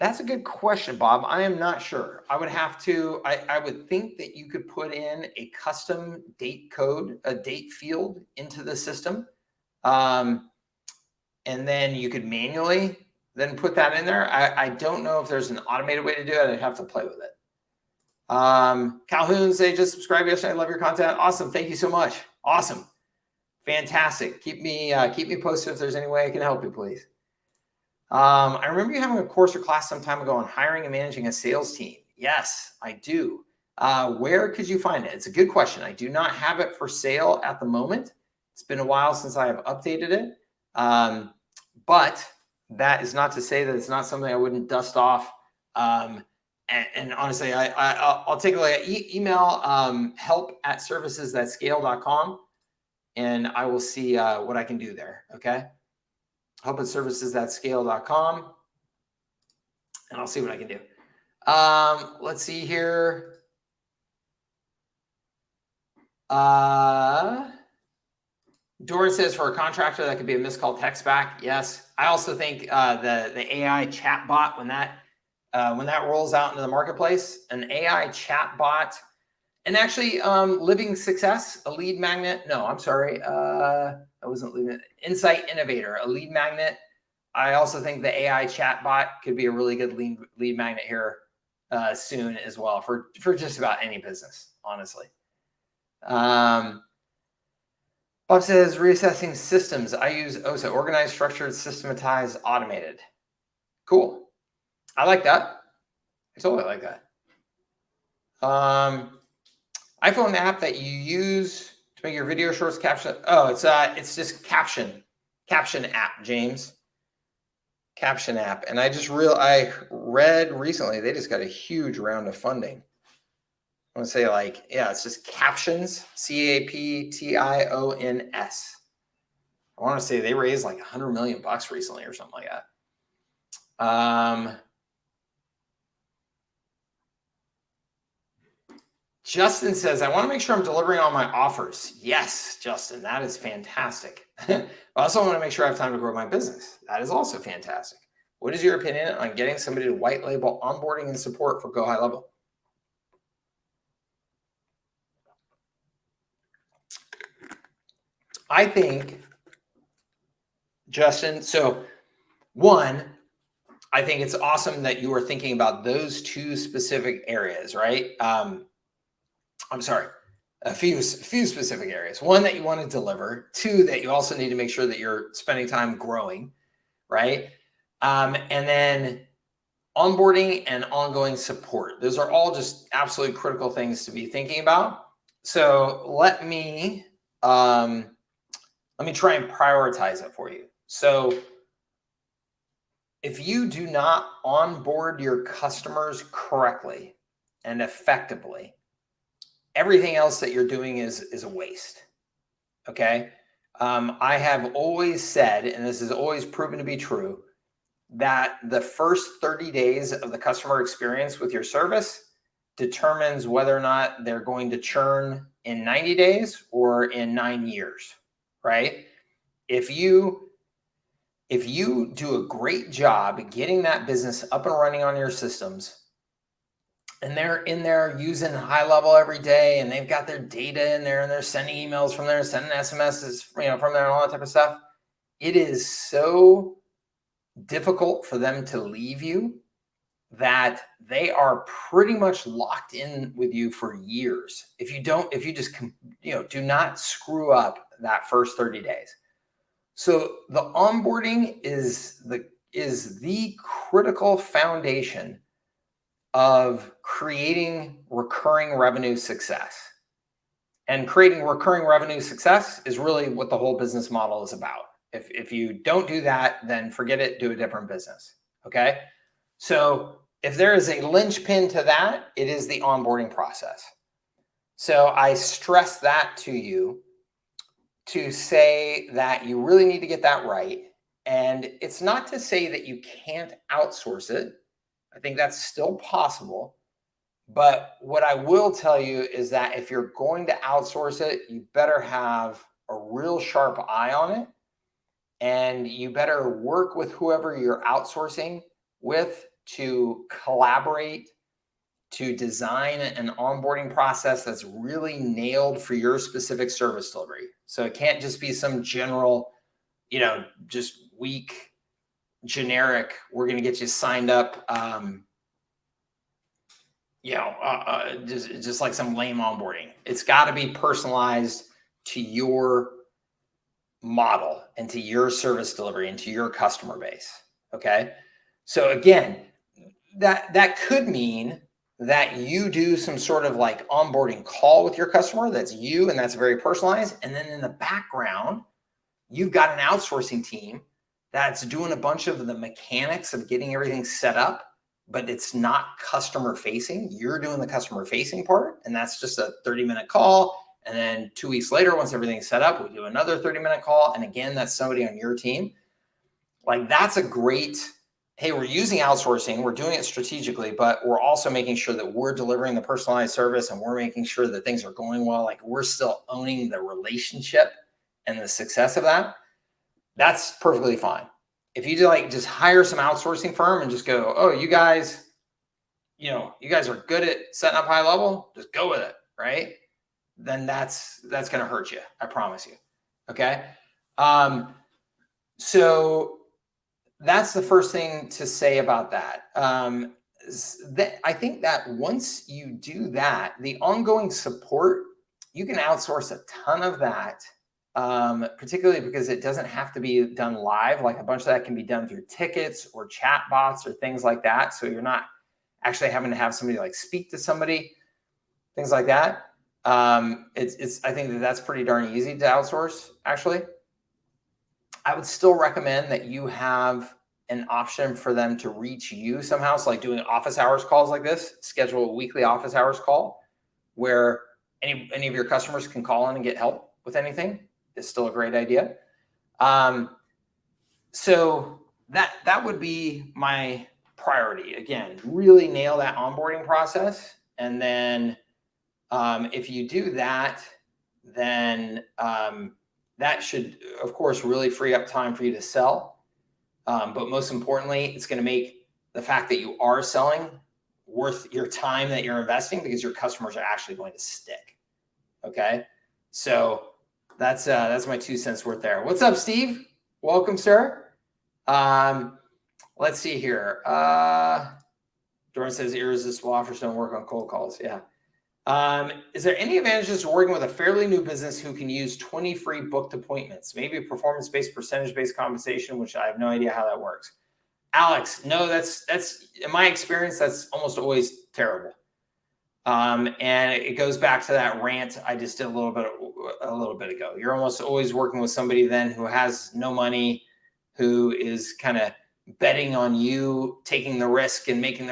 That's a good question, Bob. I am not sure. I would have to, I would think that you could put in a custom date code, a date field into the system. And then you could manually then put that in there. I don't know if there's an automated way to do it. I'd have to play with it. Calhoun say just subscribed yesterday. I love your content. Awesome. Thank you so much. Awesome. Fantastic. Keep me posted if there's any way I can help you, please. I remember you having a course or class some time ago on hiring and managing a sales team. Yes, I do. Where could you find it? It's a good question. I do not have it for sale at the moment. It's been a while since I have updated it. But that is not to say that it's not something I wouldn't dust off. And honestly, I'll take a look at email help@servicesthatscale.com, and I will see what I can do there. Okay. help@servicesthatscale.com, and I'll see what I can do. Let's see here. Doran says for a contractor, that could be a missed call text back. Yes. I also think the AI chat bot, when that rolls out into the marketplace, an AI chat bot, and actually Living Success, a lead magnet. No, I'm sorry. I wasn't leaving Insight Innovator, a lead magnet. I also think the AI chat bot could be a really good lead magnet here soon as well for just about any business, honestly. Bob says, reassessing systems. I use OSA, organized, structured, systematized, automated. Cool. I like that. I totally like that. iPhone app that you use to make your video shorts caption. Oh, it's just caption app, James. Caption app. And I read recently, they just got a huge round of funding. I want to say it's just Captions, CAPTIONS. I want to say they raised like $100 million recently or something like that. Justin says, I want to make sure I'm delivering all my offers. Yes, Justin, that is fantastic. I also want to make sure I have time to grow my business. That is also fantastic. What is your opinion on getting somebody to white label onboarding and support for Go High Level? I think, Justin, so one, I think it's awesome that you are thinking about those two specific areas, right? I'm sorry, a few specific areas. One, that you want to deliver. Two, that you also need to make sure that you're spending time growing, right? And then onboarding and ongoing support. Those are all just absolutely critical things to be thinking about. So let me try and prioritize it for you. So if you do not onboard your customers correctly and effectively, everything else that you're doing is a waste. Okay. I have always said, and this is always proven to be true, that the first 30 days of the customer experience with your service determines whether or not they're going to churn in 90 days or in 9 years, right? If you do a great job getting that business up and running on your systems, and they're in there using high level every day, and they've got their data in there, and they're sending emails from there, sending SMSs, from there, and all that type of stuff, it is so difficult for them to leave you that they are pretty much locked in with you for years. If you just do not screw up that first 30 days. So the onboarding is the critical foundation of creating recurring revenue success. And creating recurring revenue success is really what the whole business model is about. If you don't do that, then forget it, do a different business. Okay. So if there is a linchpin to that, it is the onboarding process. So I stress that to you to say that you really need to get that right. And it's not to say that you can't outsource it. I think that's still possible. But what I will tell you is that if you're going to outsource it, you better have a real sharp eye on it. And you better work with whoever you're outsourcing with to collaborate, to design an onboarding process that's really nailed for your specific service delivery. So it can't just be some general, just weak generic, we're going to get you signed up, just like some lame onboarding. It's got to be personalized to your model and to your service delivery and to your customer base. Okay. So again, that could mean that you do some sort of like onboarding call with your customer. That's you, and that's very personalized. And then in the background, you've got an outsourcing team that's doing a bunch of the mechanics of getting everything set up, but it's not customer facing. You're doing the customer facing part, and that's just a 30-minute call. And then 2 weeks later, once everything's set up, we do another 30-minute call. And again, that's somebody on your team. Like, that's a great, hey, we're using outsourcing, we're doing it strategically, but we're also making sure that we're delivering the personalized service, and we're making sure that things are going well. Like, we're still owning the relationship and the success of that. That's perfectly fine. If you just hire some outsourcing firm and just go, oh, you guys are good at setting up high level, just go with it, right? Then that's going to hurt you. I promise you. Okay. So that's the first thing to say about that. I think that once you do that, the ongoing support, you can outsource a ton of that, particularly because it doesn't have to be done live. Like, a bunch of that can be done through tickets or chat bots or things like that. So you're not actually having to have somebody like speak to somebody, things like that. I think that's pretty darn easy to outsource, actually. I would still recommend that you have an option for them to reach you somehow. So like doing office hours calls like this, schedule a weekly office hours call where any of your customers can call in and get help with anything. Is still a great idea. So that would be my priority. Again, really nail that onboarding process. And then if you do that, then that should, of course, really free up time for you to sell. But most importantly, it's going to make the fact that you are selling worth your time that you're investing, because your customers are actually going to stick. Okay. So that's my 2 cents worth there. What's up, Steve? Welcome, sir. Let's see here. Doran says irresistible offers don't work on cold calls. Yeah. Is there any advantages to working with a fairly new business who can use 20 free booked appointments? Maybe performance-based, percentage-based compensation, which I have no idea how that works. Alex, no, that's in my experience, that's almost always terrible. And it goes back to that rant I just did a little bit ago. You're almost always working with somebody then who has no money, who is kind of betting on you taking the risk and making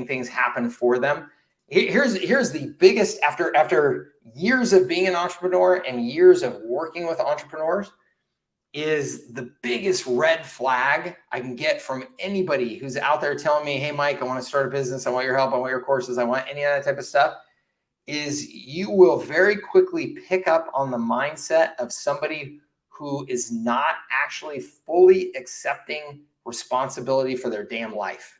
things happen for them. Here's the biggest, after years of being an entrepreneur and years of working with entrepreneurs, is the biggest red flag I can get from anybody who's out there telling me, hey, Mike, I want to start a business. I want your help. I want your courses. I want any of that type of stuff, is you will very quickly pick up on the mindset of somebody who is not actually fully accepting responsibility for their damn life.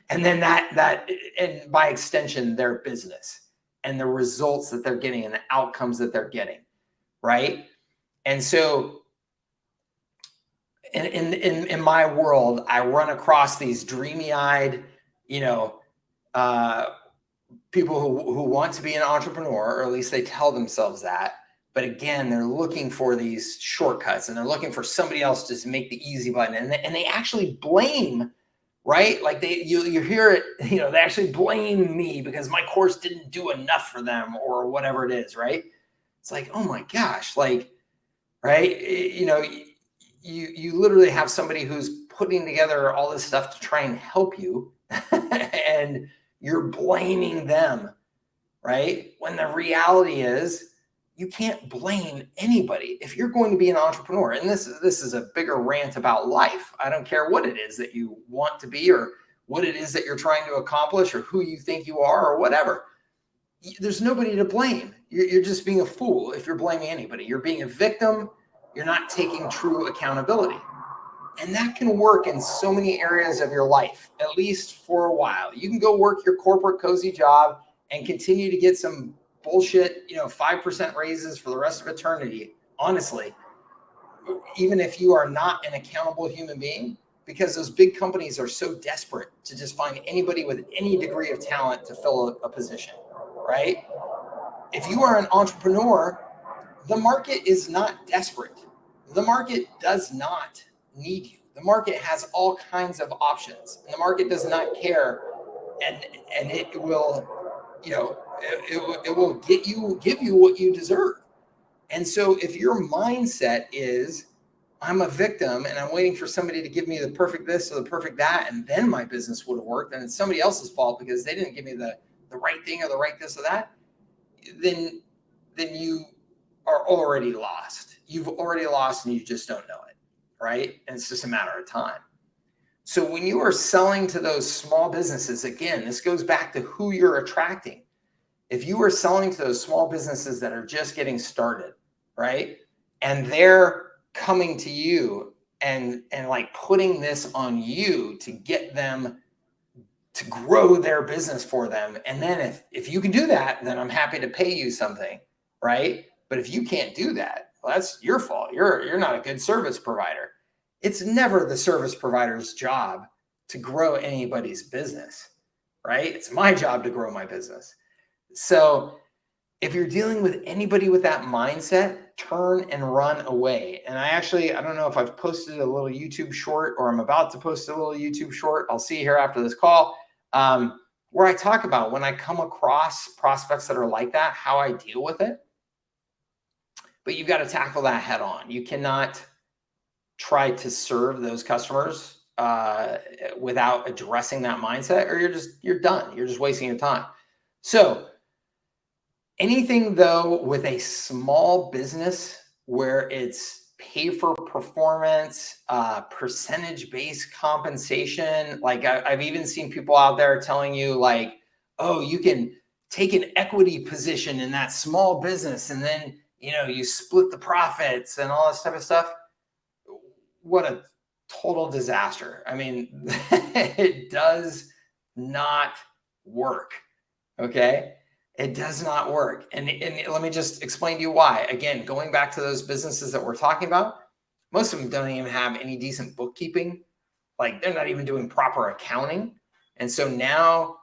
And then that, and by extension, their business and the results that they're getting and the outcomes that they're getting. Right. And so in my world, I run across these dreamy-eyed, people who want to be an entrepreneur, or at least they tell themselves that. But again, they're looking for these shortcuts, and they're looking for somebody else to make the easy button. And they actually blame, right? Like you hear it, they actually blame me because my course didn't do enough for them, or whatever it is, right? It's like, oh my gosh, like, right? You literally have somebody who's putting together all this stuff to try and help you, and you're blaming them, right? When the reality is, you can't blame anybody. If you're going to be an entrepreneur, and this is a bigger rant about life. I don't care what it is that you want to be, or what it is that you're trying to accomplish, or who you think you are, or whatever. There's nobody to blame. You're just being a fool if you're blaming anybody. You're being a victim. You're not taking true accountability. And that can work in so many areas of your life, at least for a while. You can go work your corporate cozy job and continue to get some bullshit, 5% raises for the rest of eternity. Honestly, even if you are not an accountable human being, because those big companies are so desperate to just find anybody with any degree of talent to fill a position, right? If you are an entrepreneur, the market is not desperate. The market does not need you. The market has all kinds of options. And the market does not care, and it will, it will give you what you deserve. And so if your mindset is, I'm a victim and I'm waiting for somebody to give me the perfect this or the perfect that, and then my business would have worked, and it's somebody else's fault because they didn't give me the right thing or the right this or that, then you are already lost. You've already lost and you just don't know it, right? And it's just a matter of time. So when you are selling to those small businesses, again, this goes back to who you're attracting. If you are selling to those small businesses that are just getting started, right? And they're coming to you and like putting this on you to get them to grow their business for them. And then if you can do that, then I'm happy to pay you something, right? But if you can't do that, well, that's your fault. You're not a good service provider. It's never the service provider's job to grow anybody's business, right? It's my job to grow my business. So if you're dealing with anybody with that mindset, turn and run away. And I don't know if I've posted a little YouTube short or I'm about to post a little YouTube short. I'll see you here after this call, where I talk about when I come across prospects that are like that, how I deal with it. But you've got to tackle that head on. You cannot try to serve those customers without addressing that mindset, or you're done. You're just wasting your time. So anything though with a small business where it's pay for performance, percentage-based compensation, like I've even seen people out there telling you like, oh, you can take an equity position in that small business and then, you split the profits and all this type of stuff. What a total disaster. I mean, it does not work. Okay. It does not work. And let me just explain to you why. Again, going back to those businesses that we're talking about, most of them don't even have any decent bookkeeping. Like they're not even doing proper accounting. And so now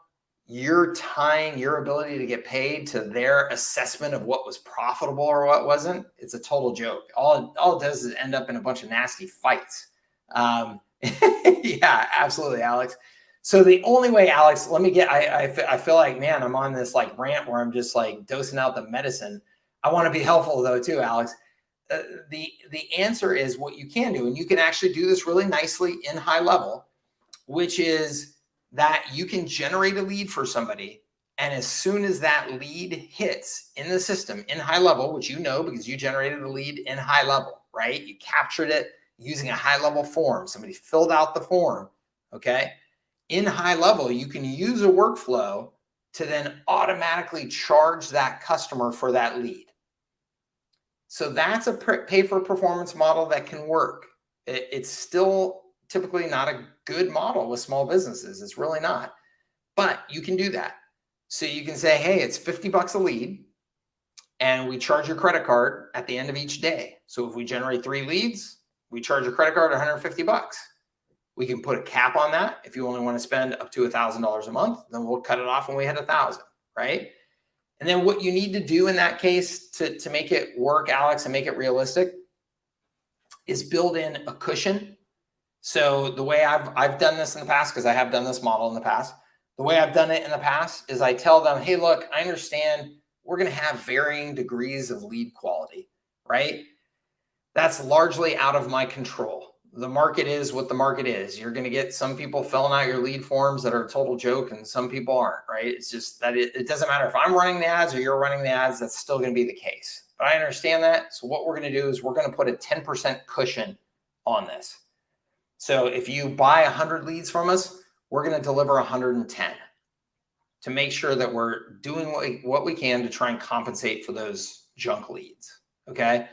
you're tying your ability to get paid to their assessment of what was profitable or what wasn't. It's a total joke. All it does is end up in a bunch of nasty fights. Yeah, absolutely, Alex. So the only way, Alex, I feel like, man, I'm on this like rant where I'm just like dosing out the medicine. I want to be helpful though too, Alex. The answer is what you can do, and you can actually do this really nicely in high level, which is that you can generate a lead for somebody. And as soon as that lead hits in the system in high level, which because you generated the lead in high level, right? You captured it using a high level form. Somebody filled out the form, okay? In high level, you can use a workflow to then automatically charge that customer for that lead. So that's a pay for performance model that can work. It's still typically not a good model with small businesses. It's really not, but you can do that. So you can say, hey, it's $50 a lead and we charge your credit card at the end of each day. So if we generate 3 leads, we charge your credit card $150. We can put a cap on that. If you only want to spend up to $1,000 a month, then we'll cut it off when we hit 1,000, right? And then what you need to do in that case to make it work, Alex, and make it realistic is build in a cushion. So the way I've done this in the past, because I have done this model in the past, the way I've done it in the past is I tell them, hey, look, I understand we're going to have varying degrees of lead quality, right? That's largely out of my control. The market is what the market is. You're going to get some people filling out your lead forms that are a total joke and some people aren't, right? It's just that it doesn't matter if I'm running the ads or you're running the ads, that's still going to be the case. But I understand that. So what we're going to do is we're going to put a 10% cushion on this. So if you buy 100 leads from us, we're going to deliver 110 to make sure that we're doing what we can to try and compensate for those junk leads, okay?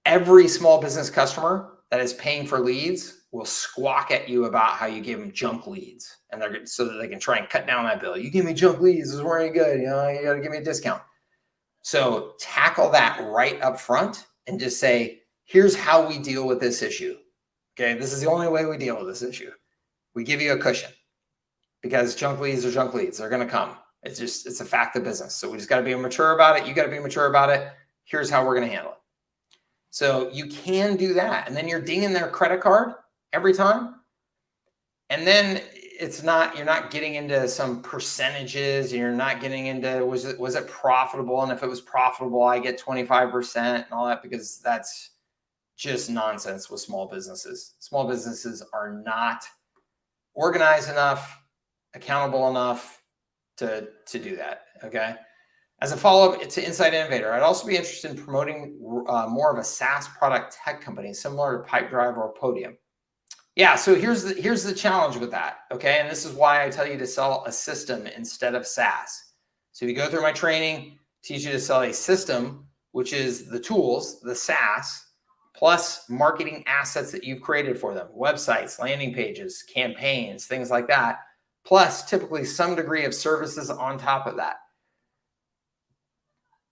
Every small business customer that is paying for leads will squawk at you about how you give them junk leads, and they're so that they can try and cut down that bill. You give me junk leads, this weren't any good. You got to give me a discount. So tackle that right up front and just say, here's how we deal with this issue. Okay, this is the only way we deal with this issue. We give you a cushion because junk leads are junk leads. They're going to come. It's a fact of business. So we just got to be mature about it. You got to be mature about it. Here's how we're going to handle it. So you can do that. And then you're dinging their credit card every time. And then you're not getting into some percentages. You're not getting into, was it profitable? And if it was profitable, I get 25% and all that, because that's just nonsense with small businesses. Small businesses are not organized enough, accountable enough to do that. Okay. As a follow-up to Inside Innovator, I'd also be interested in promoting more of a SaaS product tech company similar to Pipedrive or Podium. Yeah, so here's the challenge with that, okay? And this is why I tell you to sell a system instead of SaaS. So if you go through my training, teach you to sell a system, which is the tools, the SaaS, plus marketing assets that you've created for them, websites, landing pages, campaigns, things like that, plus typically some degree of services on top of that.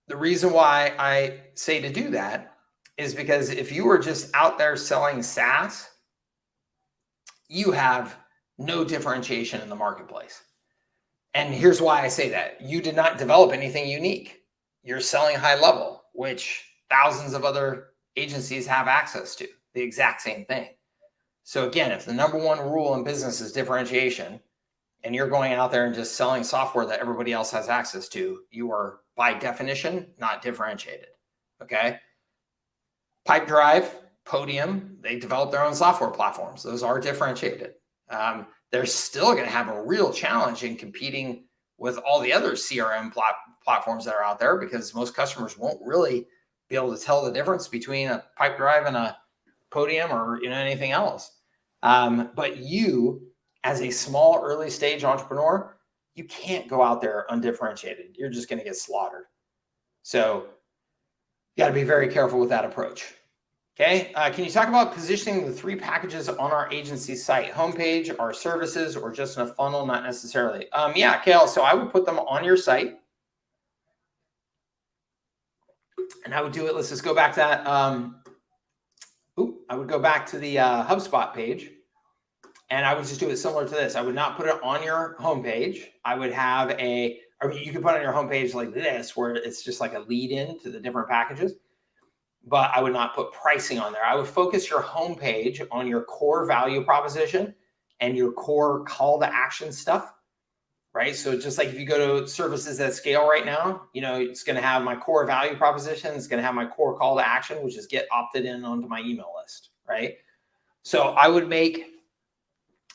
The reason why I say to do that is because if you were just out there selling SaaS, you have no differentiation in the marketplace. And here's why I say that. You did not develop anything unique. You're selling high level, which thousands of other agencies have access to, the exact same thing. So again, if the number one rule in business is differentiation, and you're going out there and just selling software that everybody else has access to, you are by definition not differentiated. Okay. Pipedrive, Podium, they develop their own software platforms. Those are differentiated. They're still going to have a real challenge in competing with all the other CRM platforms that are out there, because most customers won't really be able to tell the difference between a Pipedrive and a Podium or anything else. But you, as a small early stage entrepreneur, you can't go out there undifferentiated. You're just going to get slaughtered. So you got to be very careful with that approach. Okay. Can you talk about positioning the 3 packages on our agency site, homepage, our services, or just in a funnel? Not necessarily. Yeah, Kale. So I would put them on your site, and I would do it. Let's just go back to that. I would go back to the HubSpot page, and I would just do it similar to this. I would not put it on your homepage. I would have you could put it on your homepage like this, where it's just like a lead in to the different packages. But I would not put pricing on there. I would focus your homepage on your core value proposition and your core call to action stuff, right? So just like if you go to services at scale right now, it's going to have my core value proposition. It's going to have my core call to action, which is get opted in onto my email list, right? So I would make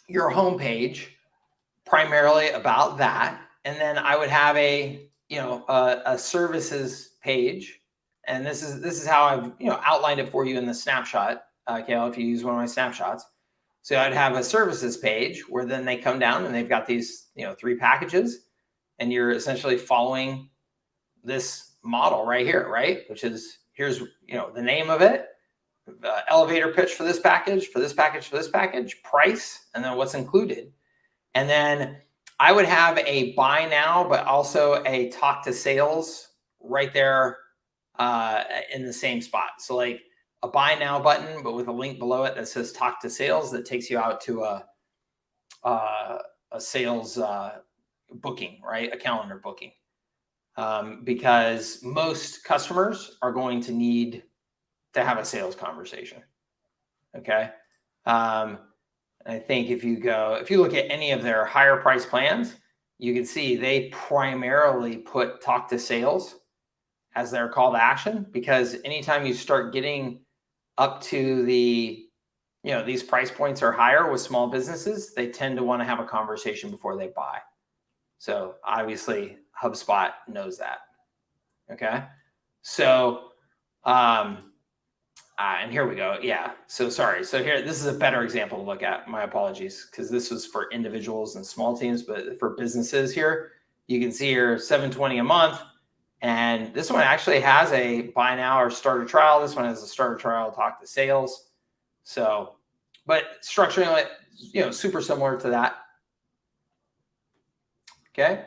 your homepage primarily about that. And then I would have a services page. And this is how I've outlined it for you in the snapshot, Kale, if you use one of my snapshots. So I'd have a services page where then they come down and they've got these 3 packages, and you're essentially following this model right here, right? Which is, here's the name of it, elevator pitch for this package, for this package, for this package, price, and then what's included. And then I would have a buy now, but also a talk to sales right there in the same spot. So like a buy now button, but with a link below it that says talk to sales, that takes you out to a sales booking, right? A calendar booking. Because most customers are going to need to have a sales conversation. Okay. I think if you look at any of their higher price plans, you can see they primarily put talk to sales as their call to action, because anytime you start getting up to the, these price points are higher with small businesses, they tend to want to have a conversation before they buy. So obviously HubSpot knows that. Okay. So, and here we go. Yeah. So sorry. So here, this is a better example to look at. My apologies, because this was for individuals and small teams, but for businesses here, you can see here $720 a month. And this one actually has a buy now or start a trial. This one has a start a trial, talk to sales. So, but structuring it, super similar to that. Okay.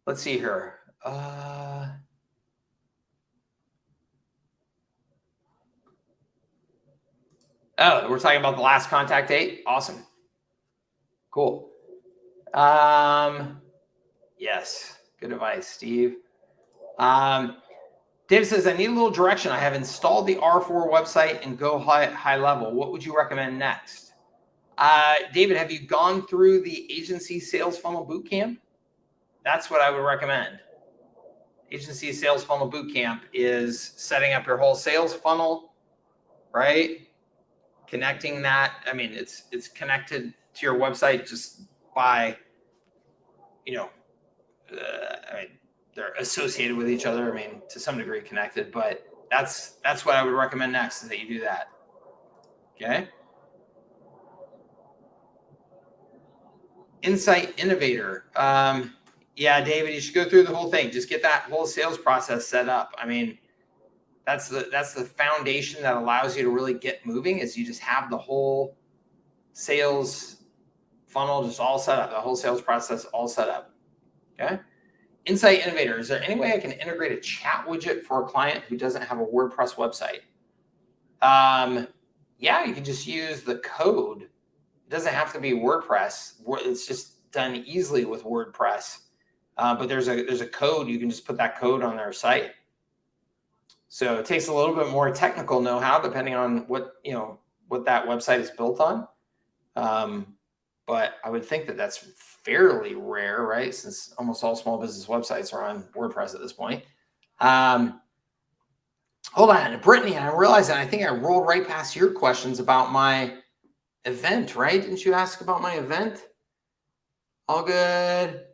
Let's see here. Oh, we're talking about the last contact date. Awesome. Cool. Yes. Good advice, Steve. Dave says, I need a little direction. I have installed the R4 website and go high level. What would you recommend next? David, have you gone through the agency sales funnel bootcamp? That's what I would recommend. Agency sales funnel bootcamp is setting up your whole sales funnel, right? Connecting that. I mean, it's connected to your website just by, I mean, they're associated with each other. I mean, to some degree connected, but that's what I would recommend next, is that you do that. Okay. Insight Innovator. Yeah, David, you should go through the whole thing. Just get that whole sales process set up. I mean, that's the foundation that allows you to really get moving, is you just have the whole sales funnel just all set up, the whole sales process all set up. Okay. Insight Innovator. Is there any way I can integrate a chat widget for a client who doesn't have a WordPress website? Yeah, you can just use the code. It doesn't have to be WordPress. It's just done easily with WordPress. But there's a code. You can just put that code on their site. So it takes a little bit more technical know-how depending on what that website is built on. But I would think that that's fairly rare, right? Since almost all small business websites are on WordPress at this point. Hold on, Brittany, I realized that I think I rolled right past your questions about my event, right? Didn't you ask about my event? All good.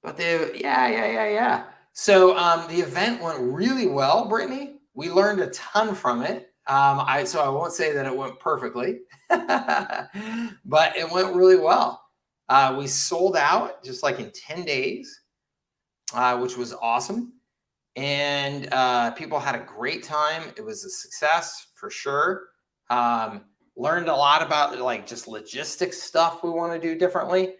But yeah. So the event went really well, Brittany. We learned a ton from it. So I won't say that it went perfectly, but it went really well. We sold out just like in 10 days, which was awesome. And people had a great time. It was a success for sure. Learned a lot about like just logistics stuff we want to do differently.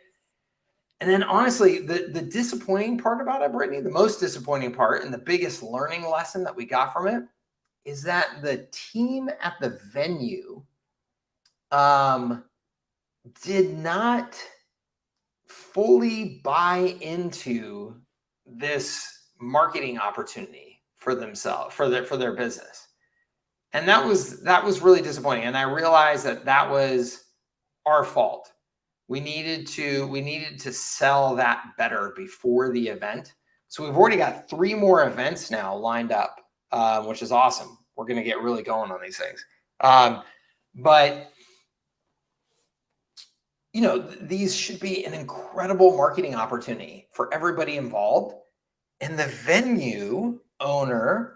And then honestly, the disappointing part about it, Brittany, the most disappointing part and the biggest learning lesson that we got from it is that the team at the venue did not fully buy into this marketing opportunity for themselves, for their business. And that was really disappointing. And I realized that was our fault. We needed to sell that better before the event. So we've already got 3 more events now lined up, which is awesome. We're going to get really going on these things. But these should be an incredible marketing opportunity for everybody involved. And the venue owner,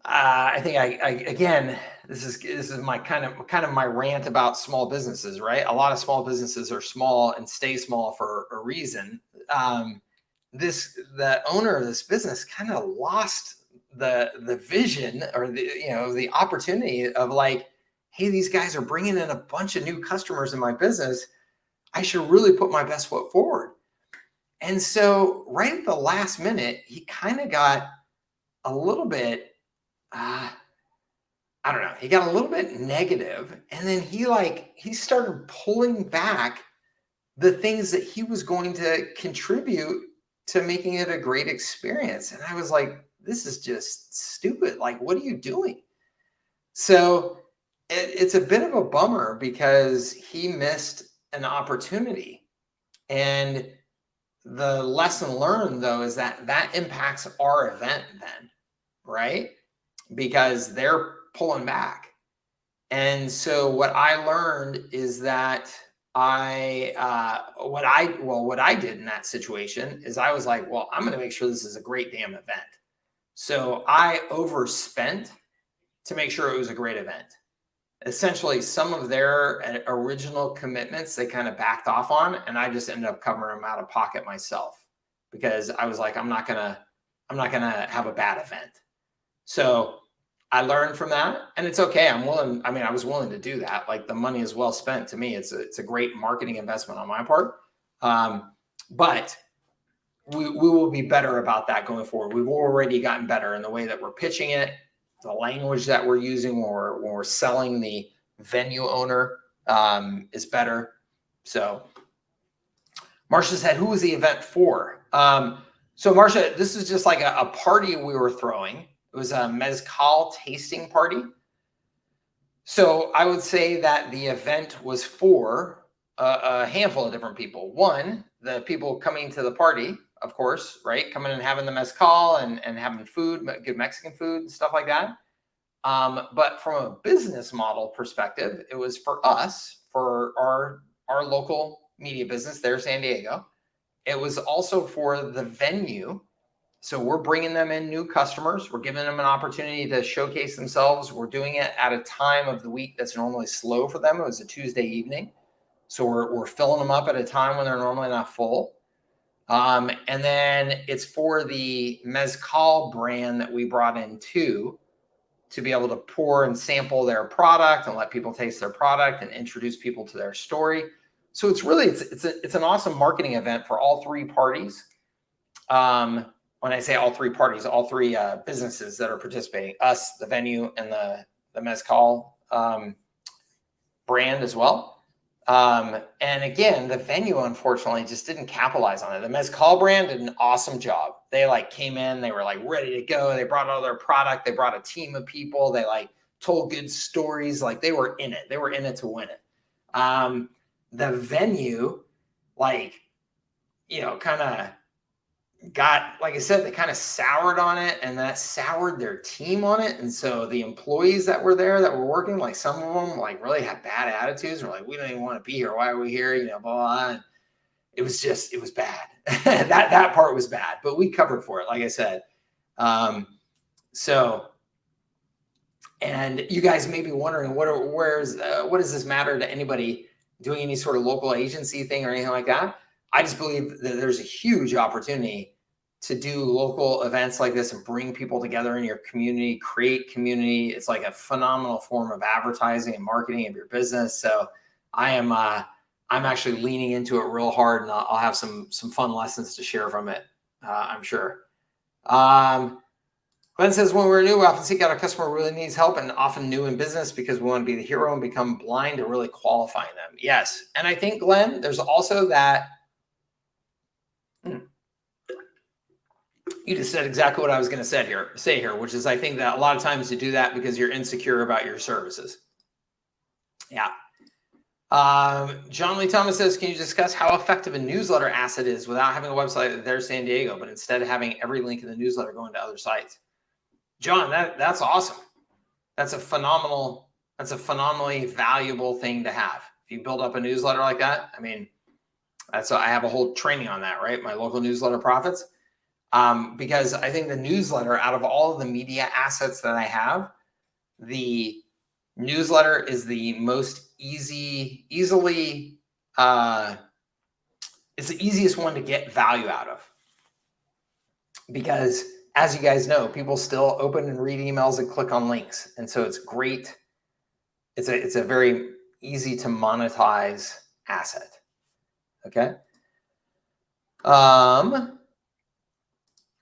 I think again, this is my kind of my rant about small businesses, right? A lot of small businesses are small and stay small for a reason. The owner of this business kind of lost the vision or the opportunity of like, hey, these guys are bringing in a bunch of new customers in my business. I should really put my best foot forward. And so right at the last minute, he kind of got a little bit, I don't know, he got a little bit negative. And then he started pulling back the things that he was going to contribute to making it a great experience. And I was like, this is just stupid. Like, what are you doing? So it's a bit of a bummer because he missed an opportunity. And the lesson learned, though, is that impacts our event then, right? Because they're pulling back. And so what I learned is that what I did in that situation is I was like, well, I'm going to make sure this is a great damn event. So I overspent to make sure it was a great event. Essentially, some of their original commitments, they kind of backed off on, and I just ended up covering them out of pocket myself because I was like, I'm not gonna have a bad event. So I learned from that, and it's okay. I was willing to do that. Like, the money is well spent. To me, it's a great marketing investment on my part. But we will be better about that going forward. We've already gotten better in the way that we're pitching it, the language that we're using when we're selling the venue owner is better. So Marcia said, who was the event for? So Marcia, this is just like a party we were throwing. It was a mezcal tasting party. So I would say that the event was for a handful of different people. One, the people coming to the party, of course, right? Coming and having the mezcal and having food, good Mexican food and stuff like that. But from a business model perspective, it was for us, for our local media business there, San Diego. It was also for the venue. So we're bringing them in new customers. We're giving them an opportunity to showcase themselves. We're doing it at a time of the week that's normally slow for them. It was a Tuesday evening. So we're filling them up at a time when they're normally not full. And then it's for the mezcal brand that we brought in too, to be able to pour and sample their product and let people taste their product and introduce people to their story. So it's really, it's an awesome marketing event for all three parties. When I say all three parties, all three businesses that are participating, us, the venue, and the mezcal brand as well. And again, the venue, unfortunately, just didn't capitalize on it. The mezcal brand did an awesome job. They like came in, they were like ready to go. They brought all their product. They brought a team of people. They like told good stories. Like they were in it. They were in it to win it. The venue, like, you know, kind of got, like I said, they kind of soured on it, and that soured their team on it. And so the employees that were there that were working, like some of them like really had bad attitudes. Were like, we don't even want to be here. Why are we here? You know, blah, blah, blah. And it was bad. that part was bad, but we covered for it, like I said. So, and you guys may be wondering, what does this matter to anybody doing any sort of local agency thing or anything like that? I just believe that there's a huge opportunity to do local events like this and bring people together in your community, create community. It's like a phenomenal form of advertising and marketing of your business. So I'm actually leaning into it real hard, and I'll have some fun lessons to share from it, I'm sure. Glenn says, when we're new, we often seek out a customer who really needs help, and often new in business, because we want to be the hero and become blind to really qualifying them. Yes. And I think, Glenn, there's also that. You just said exactly what I was going to say here, which is I think that a lot of times you do that because you're insecure about your services. Yeah. John Lee Thomas says, can you discuss how effective a newsletter asset is without having a website there, San Diego, but instead of having every link in the newsletter going to other sites? John, that's awesome. That's a phenomenally valuable thing to have. If you build up a newsletter like that, I mean, I have a whole training on that, right? My local newsletter profits. Because I think the newsletter, out of all of the media assets that I have, the newsletter is the most easily, it's the easiest one to get value out of. Because as you guys know, people still open and read emails and click on links. And so it's great. It's a very easy to monetize asset. Okay.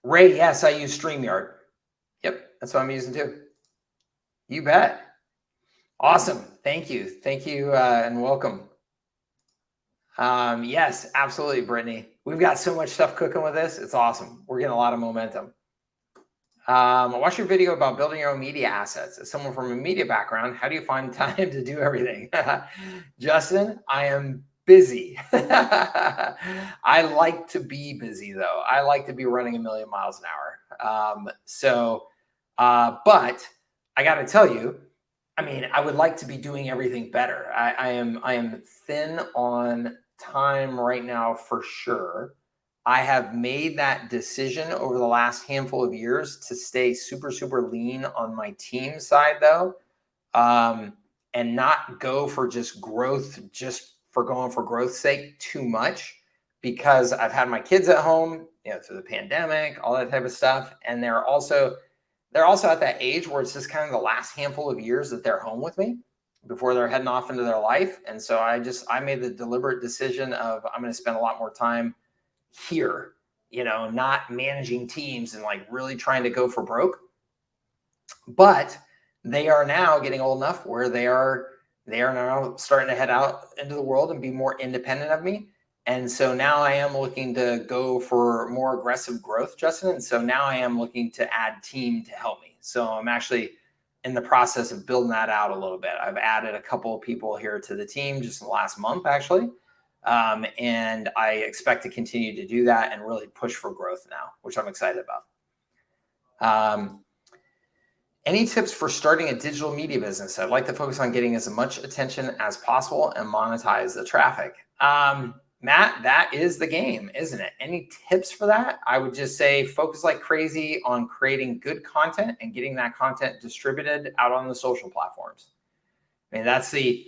Ray, yes, I use StreamYard. Yep, that's what I'm using too. You bet. Awesome. Thank you. And welcome. Yes, absolutely, Brittany. We've got so much stuff cooking with this. It's awesome. We're getting a lot of momentum. I watched your video about building your own media assets. As someone from a media background, how do you find time to do everything? Justin, I am busy. I like to be busy, though. I like to be running 1,000,000 miles an hour. But I got to tell you, I mean, I would like to be doing everything better. I am thin on time right now for sure. I have made that decision over the last handful of years to stay super, super lean on my team side, though, and not go for just growth, just for going for growth's sake too much, because I've had my kids at home, you know, through the pandemic, all that type of stuff. And they're also at that age where it's just kind of the last handful of years that they're home with me before they're heading off into their life. And so I made the deliberate decision of, I'm going to spend a lot more time here, you know, not managing teams and like really trying to go for broke. But they are now getting old enough where they are They are now starting to head out into the world and be more independent of me. And so now I am looking to go for more aggressive growth, Justin. And so now I am looking to add team to help me. So I'm actually in the process of building that out a little bit. I've added a couple of people here to the team just in the last month, actually. And I expect to continue to do that and really push for growth now, which I'm excited about. Any tips for starting a digital media business? I'd like to focus on getting as much attention as possible and monetize the traffic. Matt, that is the game, isn't it? Any tips for that? I would just say focus like crazy on creating good content and getting that content distributed out on the social platforms. I mean, that's the,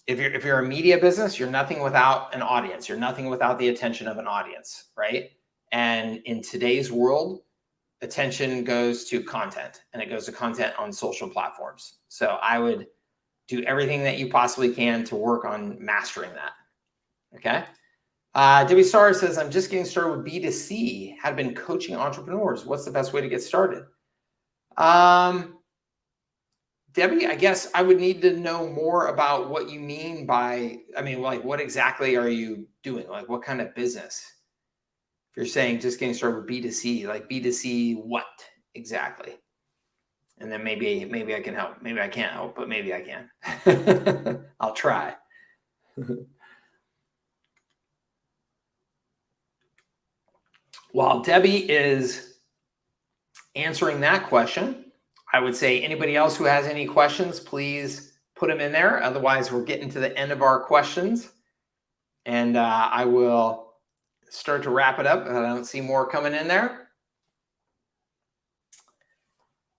if you're a media business, you're nothing without an audience. You're nothing without the attention of an audience, right? And in today's world, attention goes to content, and it goes to content on social platforms. So I would do everything that you possibly can to work on mastering that. Okay. Debbie Starr says, I'm just getting started with B2C, have been coaching entrepreneurs. What's the best way to get started? Debbie, I guess I would need to know more about what you mean by, I mean, like, what exactly are you doing? Like, what kind of business? If you're saying just getting started with B2C, like B2C what exactly? And then maybe I can help. Maybe I can't help, but maybe I can. I'll try. While Debbie is answering that question, I would say anybody else who has any questions, please put them in there. Otherwise, we're getting to the end of our questions. And I will start to wrap it up. I don't see more coming in there.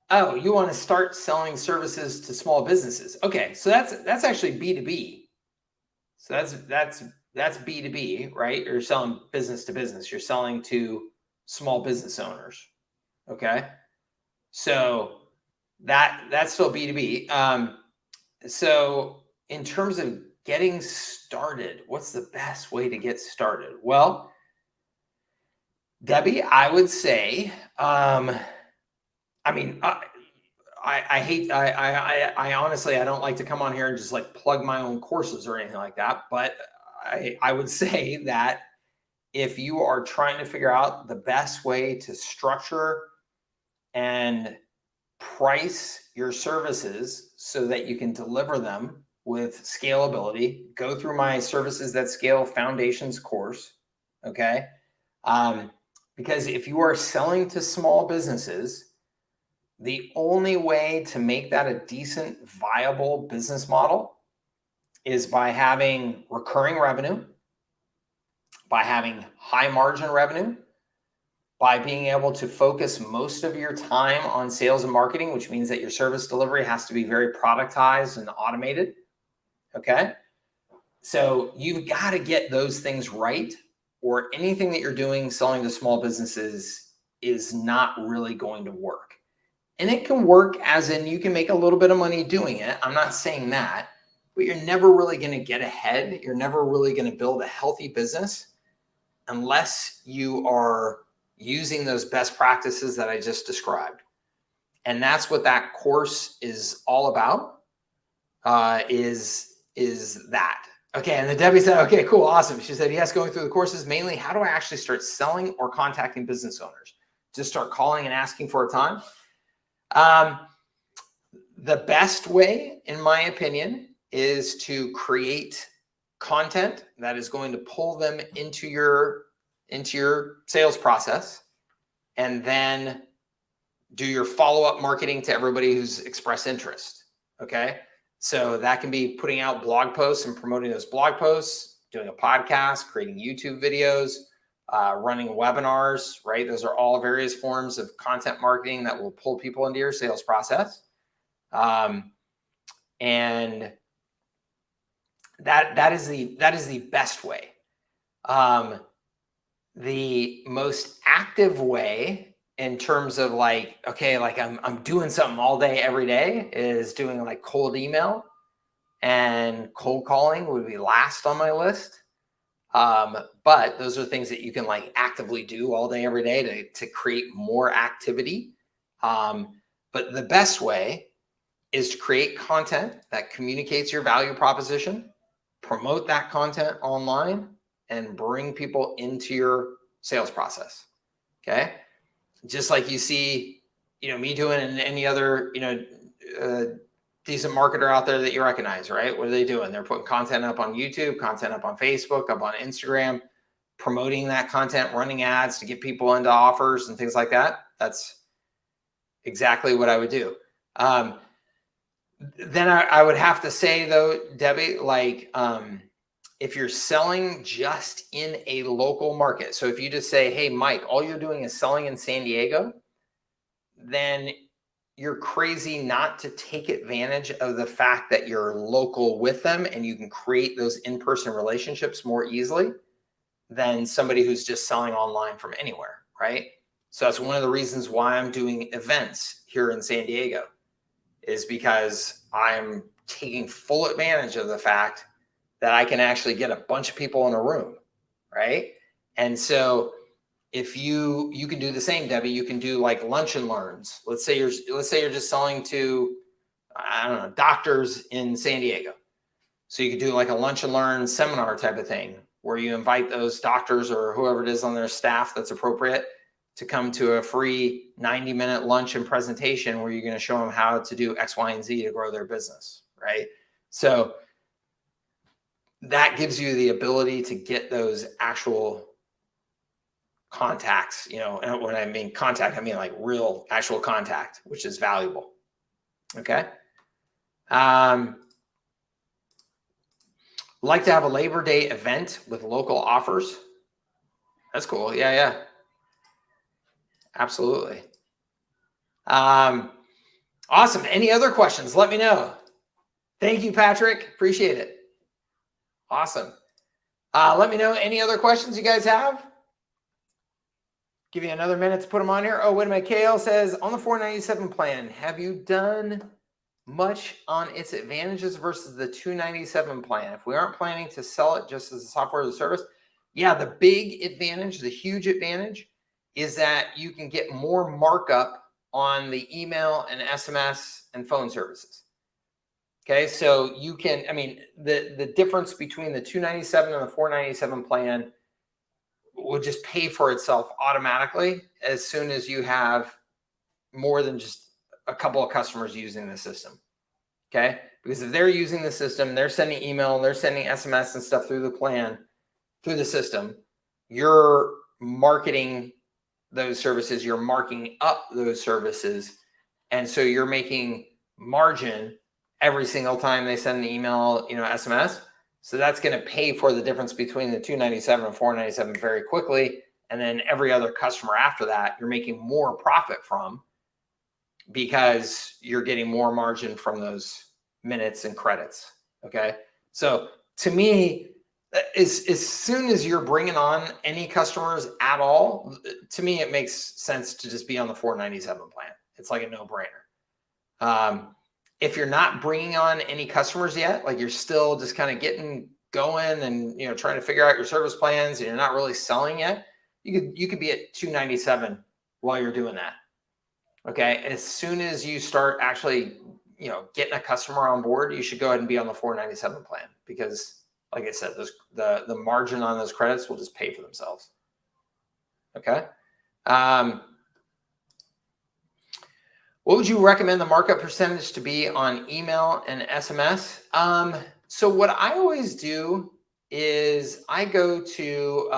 Oh, you want to start selling services to small businesses. Okay, so that's actually B2B. So that's B2B, right? You're selling business to business. You're selling to small business owners. Okay. So that's still B2B. So in terms of getting started, what's the best way to get started? Well, Debbie, I would say, I honestly, I don't like to come on here and just like plug my own courses or anything like that. But I would say that if you are trying to figure out the best way to structure and price your services so that you can deliver them with scalability, go through my Services That Scale Foundations course. Okay. Because if you are selling to small businesses, the only way to make that a decent, viable business model is by having recurring revenue, by having high margin revenue, by being able to focus most of your time on sales and marketing, which means that your service delivery has to be very productized and automated. Okay. So you've got to get those things right, or anything that you're doing selling to small businesses is not really going to work. And it can work as in you can make a little bit of money doing it. I'm not saying that, but you're never really going to get ahead. You're never really going to build a healthy business unless you are using those best practices that I just described. And that's what that course is all about, is that. Okay, and then Debbie said, okay, cool, awesome. She said, yes, going through the courses, mainly how do I actually start selling or contacting business owners? Just start calling and asking for a time? The best way, in my opinion, is to create content that is going to pull them into your sales process, and then do your follow-up marketing to everybody who's expressed interest. Okay. So that can be putting out blog posts and promoting those blog posts, doing a podcast, creating YouTube videos, running webinars, right? Those are all various forms of content marketing that will pull people into your sales process. And that is the best way. The most active way in terms of like, okay, like I'm doing something all day, every day, is doing like cold email, and cold calling would be last on my list. But those are things that you can like actively do all day, every day to create more activity. But the best way is to create content that communicates your value proposition, promote that content online, and bring people into your sales process. Okay. Just like you see, me doing and any other, decent marketer out there that you recognize, right? What are they doing? They're putting content up on YouTube, content up on Facebook, up on Instagram, promoting that content, running ads to get people into offers and things like that. That's exactly what I would do. Then I would have to say though, Debbie, if you're selling just in a local market, so if you just say, hey, Mike, all you're doing is selling in San Diego, then you're crazy not to take advantage of the fact that you're local with them and you can create those in-person relationships more easily than somebody who's just selling online from anywhere, right? So that's one of the reasons why I'm doing events here in San Diego, is because I'm taking full advantage of the fact that I can actually get a bunch of people in a room, right? And so if you can do the same, Debbie, you can do like lunch and learns. Let's say you're just selling to, I don't know, doctors in San Diego. So you could do like a lunch and learn seminar type of thing where you invite those doctors or whoever it is on their staff that's appropriate to come to a free 90-minute lunch and presentation where you're going to show them how to do X, Y, and Z to grow their business, right? So that gives you the ability to get those actual contacts, and when I mean contact, I mean like real actual contact, which is valuable. Okay. Like to have a Labor Day event with local offers. That's cool. Yeah. Absolutely. Awesome. Any other questions? Let me know. Thank you, Patrick. Appreciate it. Awesome. Let me know any other questions you guys have. Give you another minute to put them on here. Oh, wait a minute. KL says, on the 497 plan, have you done much on its advantages versus the 297 plan? If we aren't planning to sell it just as a software as a service, yeah, the big advantage, the huge advantage is that you can get more markup on the email and SMS and phone services. Okay, so you can, the difference between the 297 and the 497 plan will just pay for itself automatically as soon as you have more than just a couple of customers using the system. Okay, because if they're using the system, they're sending email, they're sending SMS and stuff through the plan, through the system, you're marketing those services, you're marking up those services. And so you're making margin every single time they send an email, SMS. So that's going to pay for the difference between the 297 and 497 very quickly. And then every other customer after that, you're making more profit from because you're getting more margin from those minutes and credits. Okay. So to me, as soon as you're bringing on any customers at all, to me, it makes sense to just be on the 497 plan. It's like a no-brainer. If you're not bringing on any customers yet, like you're still just kind of getting going and trying to figure out your service plans and you're not really selling yet, you could be at 297 while you're doing that. Okay. As soon as you start actually getting a customer on board, you should go ahead and be on the 497 plan because, like I said, the margin on those credits will just pay for themselves. Okay. What would you recommend the markup percentage to be on email and SMS? So what I always do is I go to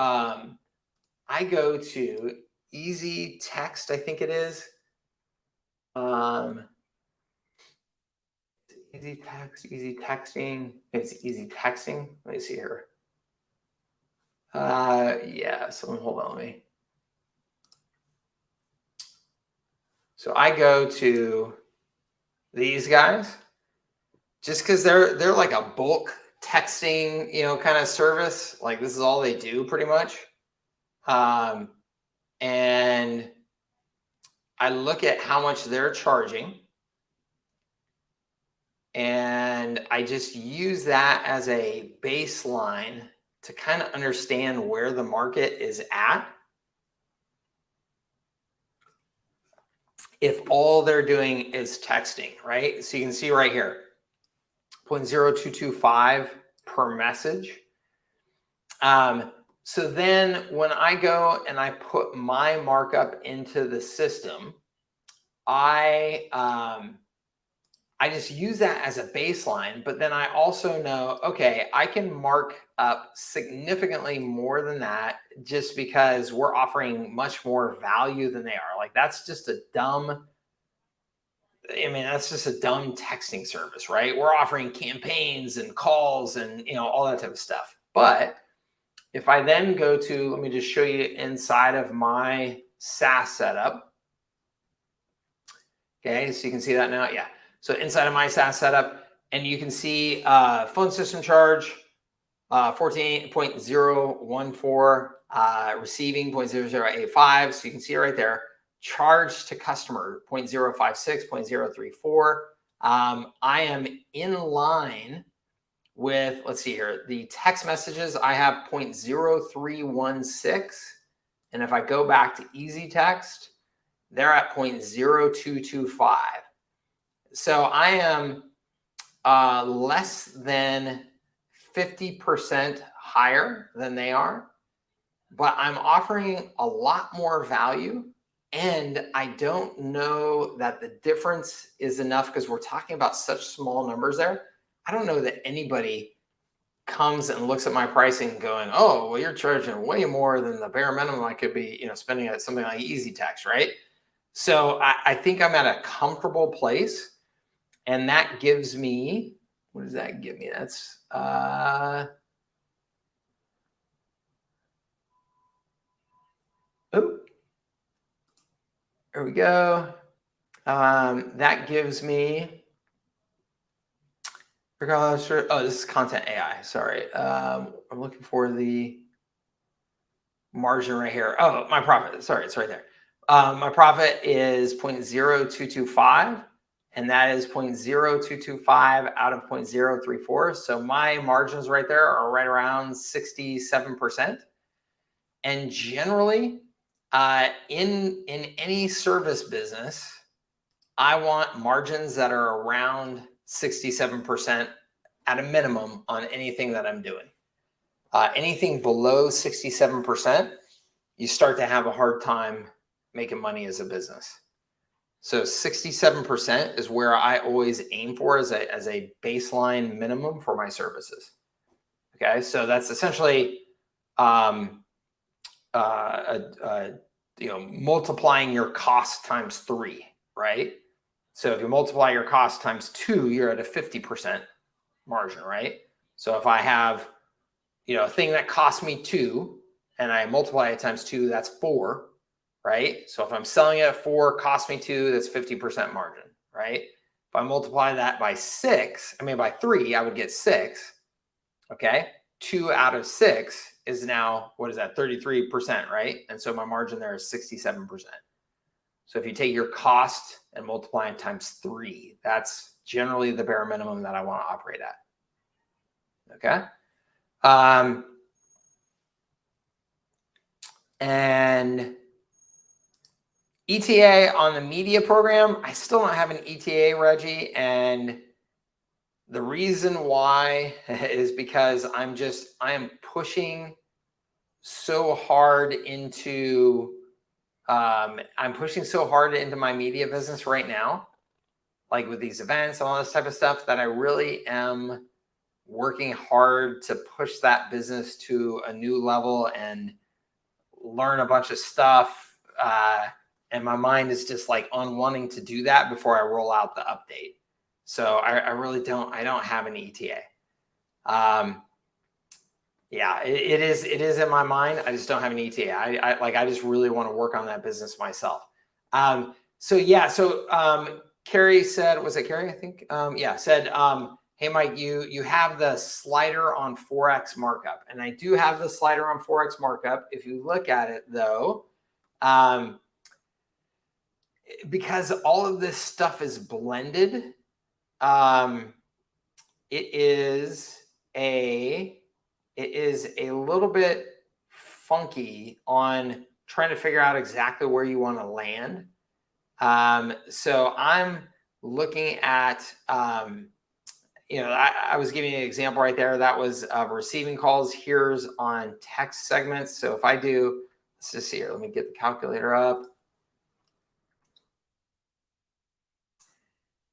Easy Text, I think it is. Easy Text, Easy Texting. It's Easy Texting. Let me see here. Yeah, so hold on me. So I go to these guys just because they're like a bulk texting, kind of service. Like this is all they do pretty much. And I look at how much they're charging. And I just use that as a baseline to kind of understand where the market is at. if all they're doing is texting, right? So you can see right here, 0.0225 per message. So then when I go and I put my markup into the system, I just use that as a baseline, but then I also know, okay, I can mark up significantly more than that just because we're offering much more value than they are. Like that's just a dumb, that's just a dumb texting service, right? We're offering campaigns and calls and, all that type of stuff. But if I then go to, let me just show you inside of my SaaS setup. Okay, so you can see that now. Yeah. So inside of my SaaS setup, and you can see phone system charge 14.014, receiving 0.0085. So you can see it right there. Charge to customer 0.056, 0.034. I am in line with, let's see here, the text messages. I have 0.0316. And if I go back to easy text, they're at 0.0225. So I am less than 50% higher than they are, but I'm offering a lot more value. And I don't know that the difference is enough because we're talking about such small numbers there. I don't know that anybody comes and looks at my pricing going, oh, well, you're charging way more than the bare minimum I could be, spending at something like easy text, right? So I think I'm at a comfortable place, and that gives me, what does that give me? That's there we go. That gives me, oh, this is content AI. Sorry. I'm looking for the margin right here. Oh, my profit. Sorry, it's right there. My profit is 0.0225, and that is 0.0225 out of 0.034. So my margins right there are right around 67%. And generally, in any service business, I want margins that are around 67% at a minimum on anything that I'm doing. Anything below 67%, you start to have a hard time making money as a business. So 67% is where I always aim for as a baseline minimum for my services. Okay, so that's essentially multiplying your cost times 3, right? So if you multiply your cost times 2, you're at a 50% margin, right? So if I have a thing that costs me 2 and I multiply it times 2, that's 4, right? So if I'm selling it at 4, cost me 2, that's 50% margin, right? If I multiply that by 3, I would get 6, okay? 2 out of 6 is now, what is that, 33%, right? And so my margin there is 67%. So if you take your cost and multiply it times 3, that's generally the bare minimum that I want to operate at, okay? And ETA on the media program, I still don't have an ETA, Reggie. And the reason why is because I am pushing so hard into, my media business right now, like with these events and all this type of stuff, that I really am working hard to push that business to a new level and learn a bunch of stuff. And my mind is just like on wanting to do that before I roll out the update. So I really don't have an ETA. Yeah, it is in my mind. I just don't have an ETA. I just really want to work on that business myself. So Carrie said, was it Carrie? I think, said, hey, Mike, you have the slider on Forex markup. And I do have the slider on Forex markup. If you look at it though, because all of this stuff is blended, it is a little bit funky on trying to figure out exactly where you want to land. So I'm looking at, I was giving you an example right there. That was receiving calls. Here's on text segments. So if I do, let's just see here. Let me get the calculator up.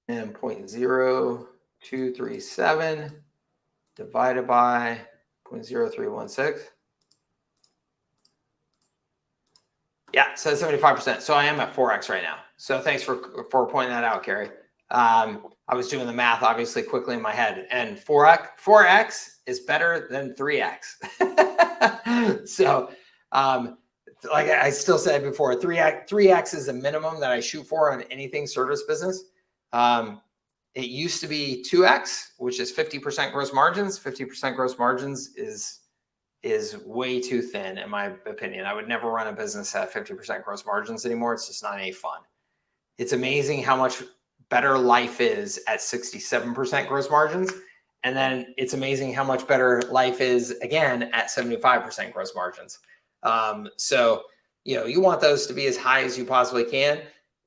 And 0.0237 divided by 0.0316. Yeah, so 75%. So I am at 4x right now. So thanks for pointing that out, Carrie. I was doing the math obviously quickly in my head, and 4x is better than 3x. So like I still said before, 3x is the minimum that I shoot for on anything service business. It used to be 2x, which is 50% gross margins. 50% gross margins is way too thin, in my opinion. I would never run a business at 50% gross margins anymore. It's just not any fun. It's amazing how much better life is at 67% gross margins. And then it's amazing how much better life is, again, at 75% gross margins. So, you want those to be as high as you possibly can.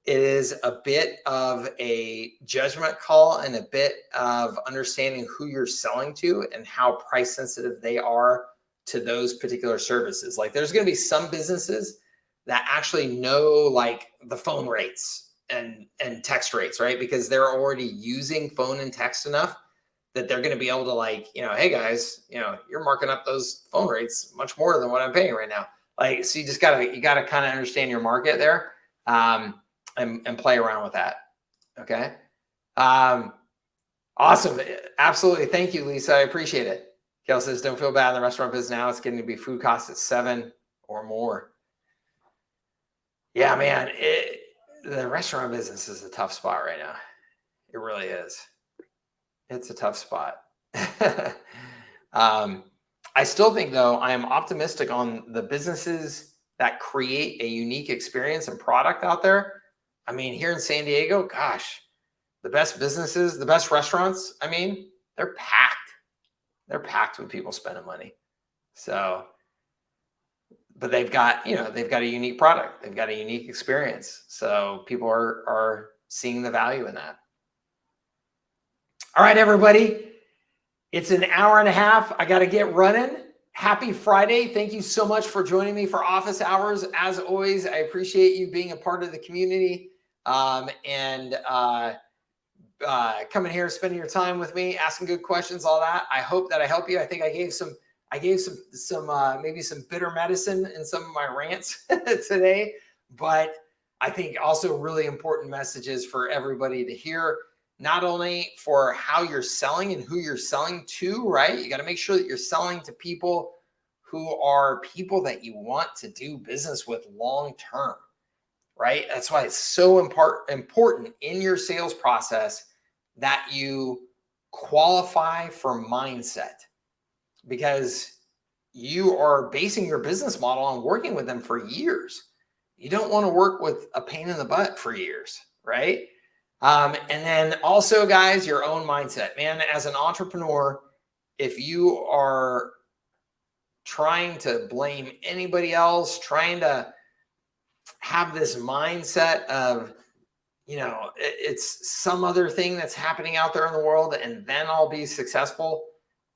It is a bit of a judgment call and a bit of understanding who you're selling to and how price sensitive they are to those particular services. Like there's going to be some businesses that actually know like the phone rates and text rates, right? Because they're already using phone and text enough that they're going to be able to like, hey guys, you're marking up those phone rates much more than what I'm paying right now. Like, so you gotta kind of understand your market there. And play around with that. Okay. Awesome. Absolutely. Thank you, Lisa. I appreciate it. Kel says, don't feel bad in the restaurant business now. It's getting to be food costs at 7 or more. Yeah, man. The restaurant business is a tough spot right now. It really is. It's a tough spot. I still think, though, I am optimistic on the businesses that create a unique experience and product out there. I mean, here in San Diego, gosh, the best businesses, the best restaurants, I mean, they're packed. They're packed with people spending money. So, but they've got a unique product. They've got a unique experience. So people are seeing the value in that. All right, everybody. It's an hour and a half. I got to get running. Happy Friday. Thank you so much for joining me for office hours. As always, I appreciate you being a part of the community. Coming here, spending your time with me, asking good questions, all that. I hope that I help you. I think I gave some maybe some bitter medicine in some of my rants today, but I think also really important messages for everybody to hear, not only for how you're selling and who you're selling to, right? You got to make sure that you're selling to people who are people that you want to do business with long-term. Right? That's why it's so important in your sales process that you qualify for mindset, because you are basing your business model on working with them for years. You don't want to work with a pain in the butt for years, right? And then also, guys, your own mindset. Man, as an entrepreneur, if you are trying to blame anybody else, trying to have this mindset of, it's some other thing that's happening out there in the world and then I'll be successful,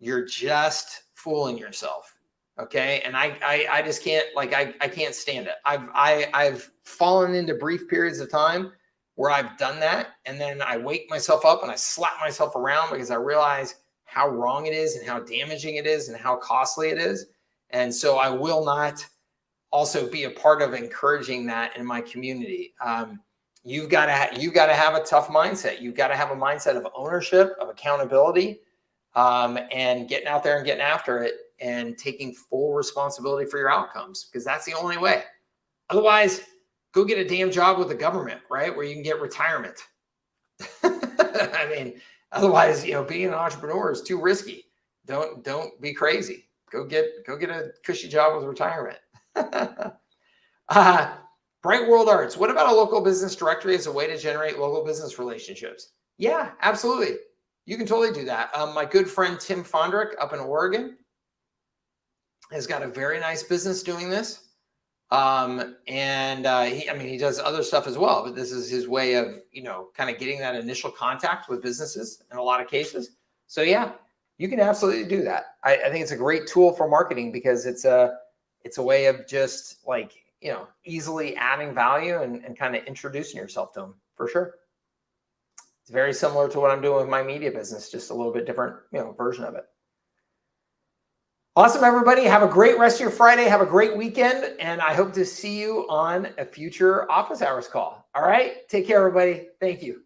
you're just fooling yourself. Okay. And I just can't, like, I can't stand it. I've fallen into brief periods of time where I've done that. And then I wake myself up and I slap myself around because I realize how wrong it is and how damaging it is and how costly it is. And so I will not also be a part of encouraging that in my community. You've got to have a tough mindset. You've got to have a mindset of ownership, of accountability, and getting out there and getting after it and taking full responsibility for your outcomes, because that's the only way. Otherwise, go get a damn job with the government, right? Where you can get retirement. I mean, otherwise, being an entrepreneur is too risky. Don't be crazy. Go get a cushy job with retirement. Bright World Arts. What about a local business directory as a way to generate local business relationships? Yeah, absolutely. You can totally do that. My good friend Tim Fondrick up in Oregon has got a very nice business doing this. He does other stuff as well, but this is his way of, kind of getting that initial contact with businesses in a lot of cases. So yeah, you can absolutely do that. I think it's a great tool for marketing because it's a way of just like, easily adding value and kind of introducing yourself to them for sure. It's very similar to what I'm doing with my media business, just a little bit different, version of it. Awesome, everybody. Have a great rest of your Friday. Have a great weekend. And I hope to see you on a future office hours call. All right. Take care, everybody. Thank you.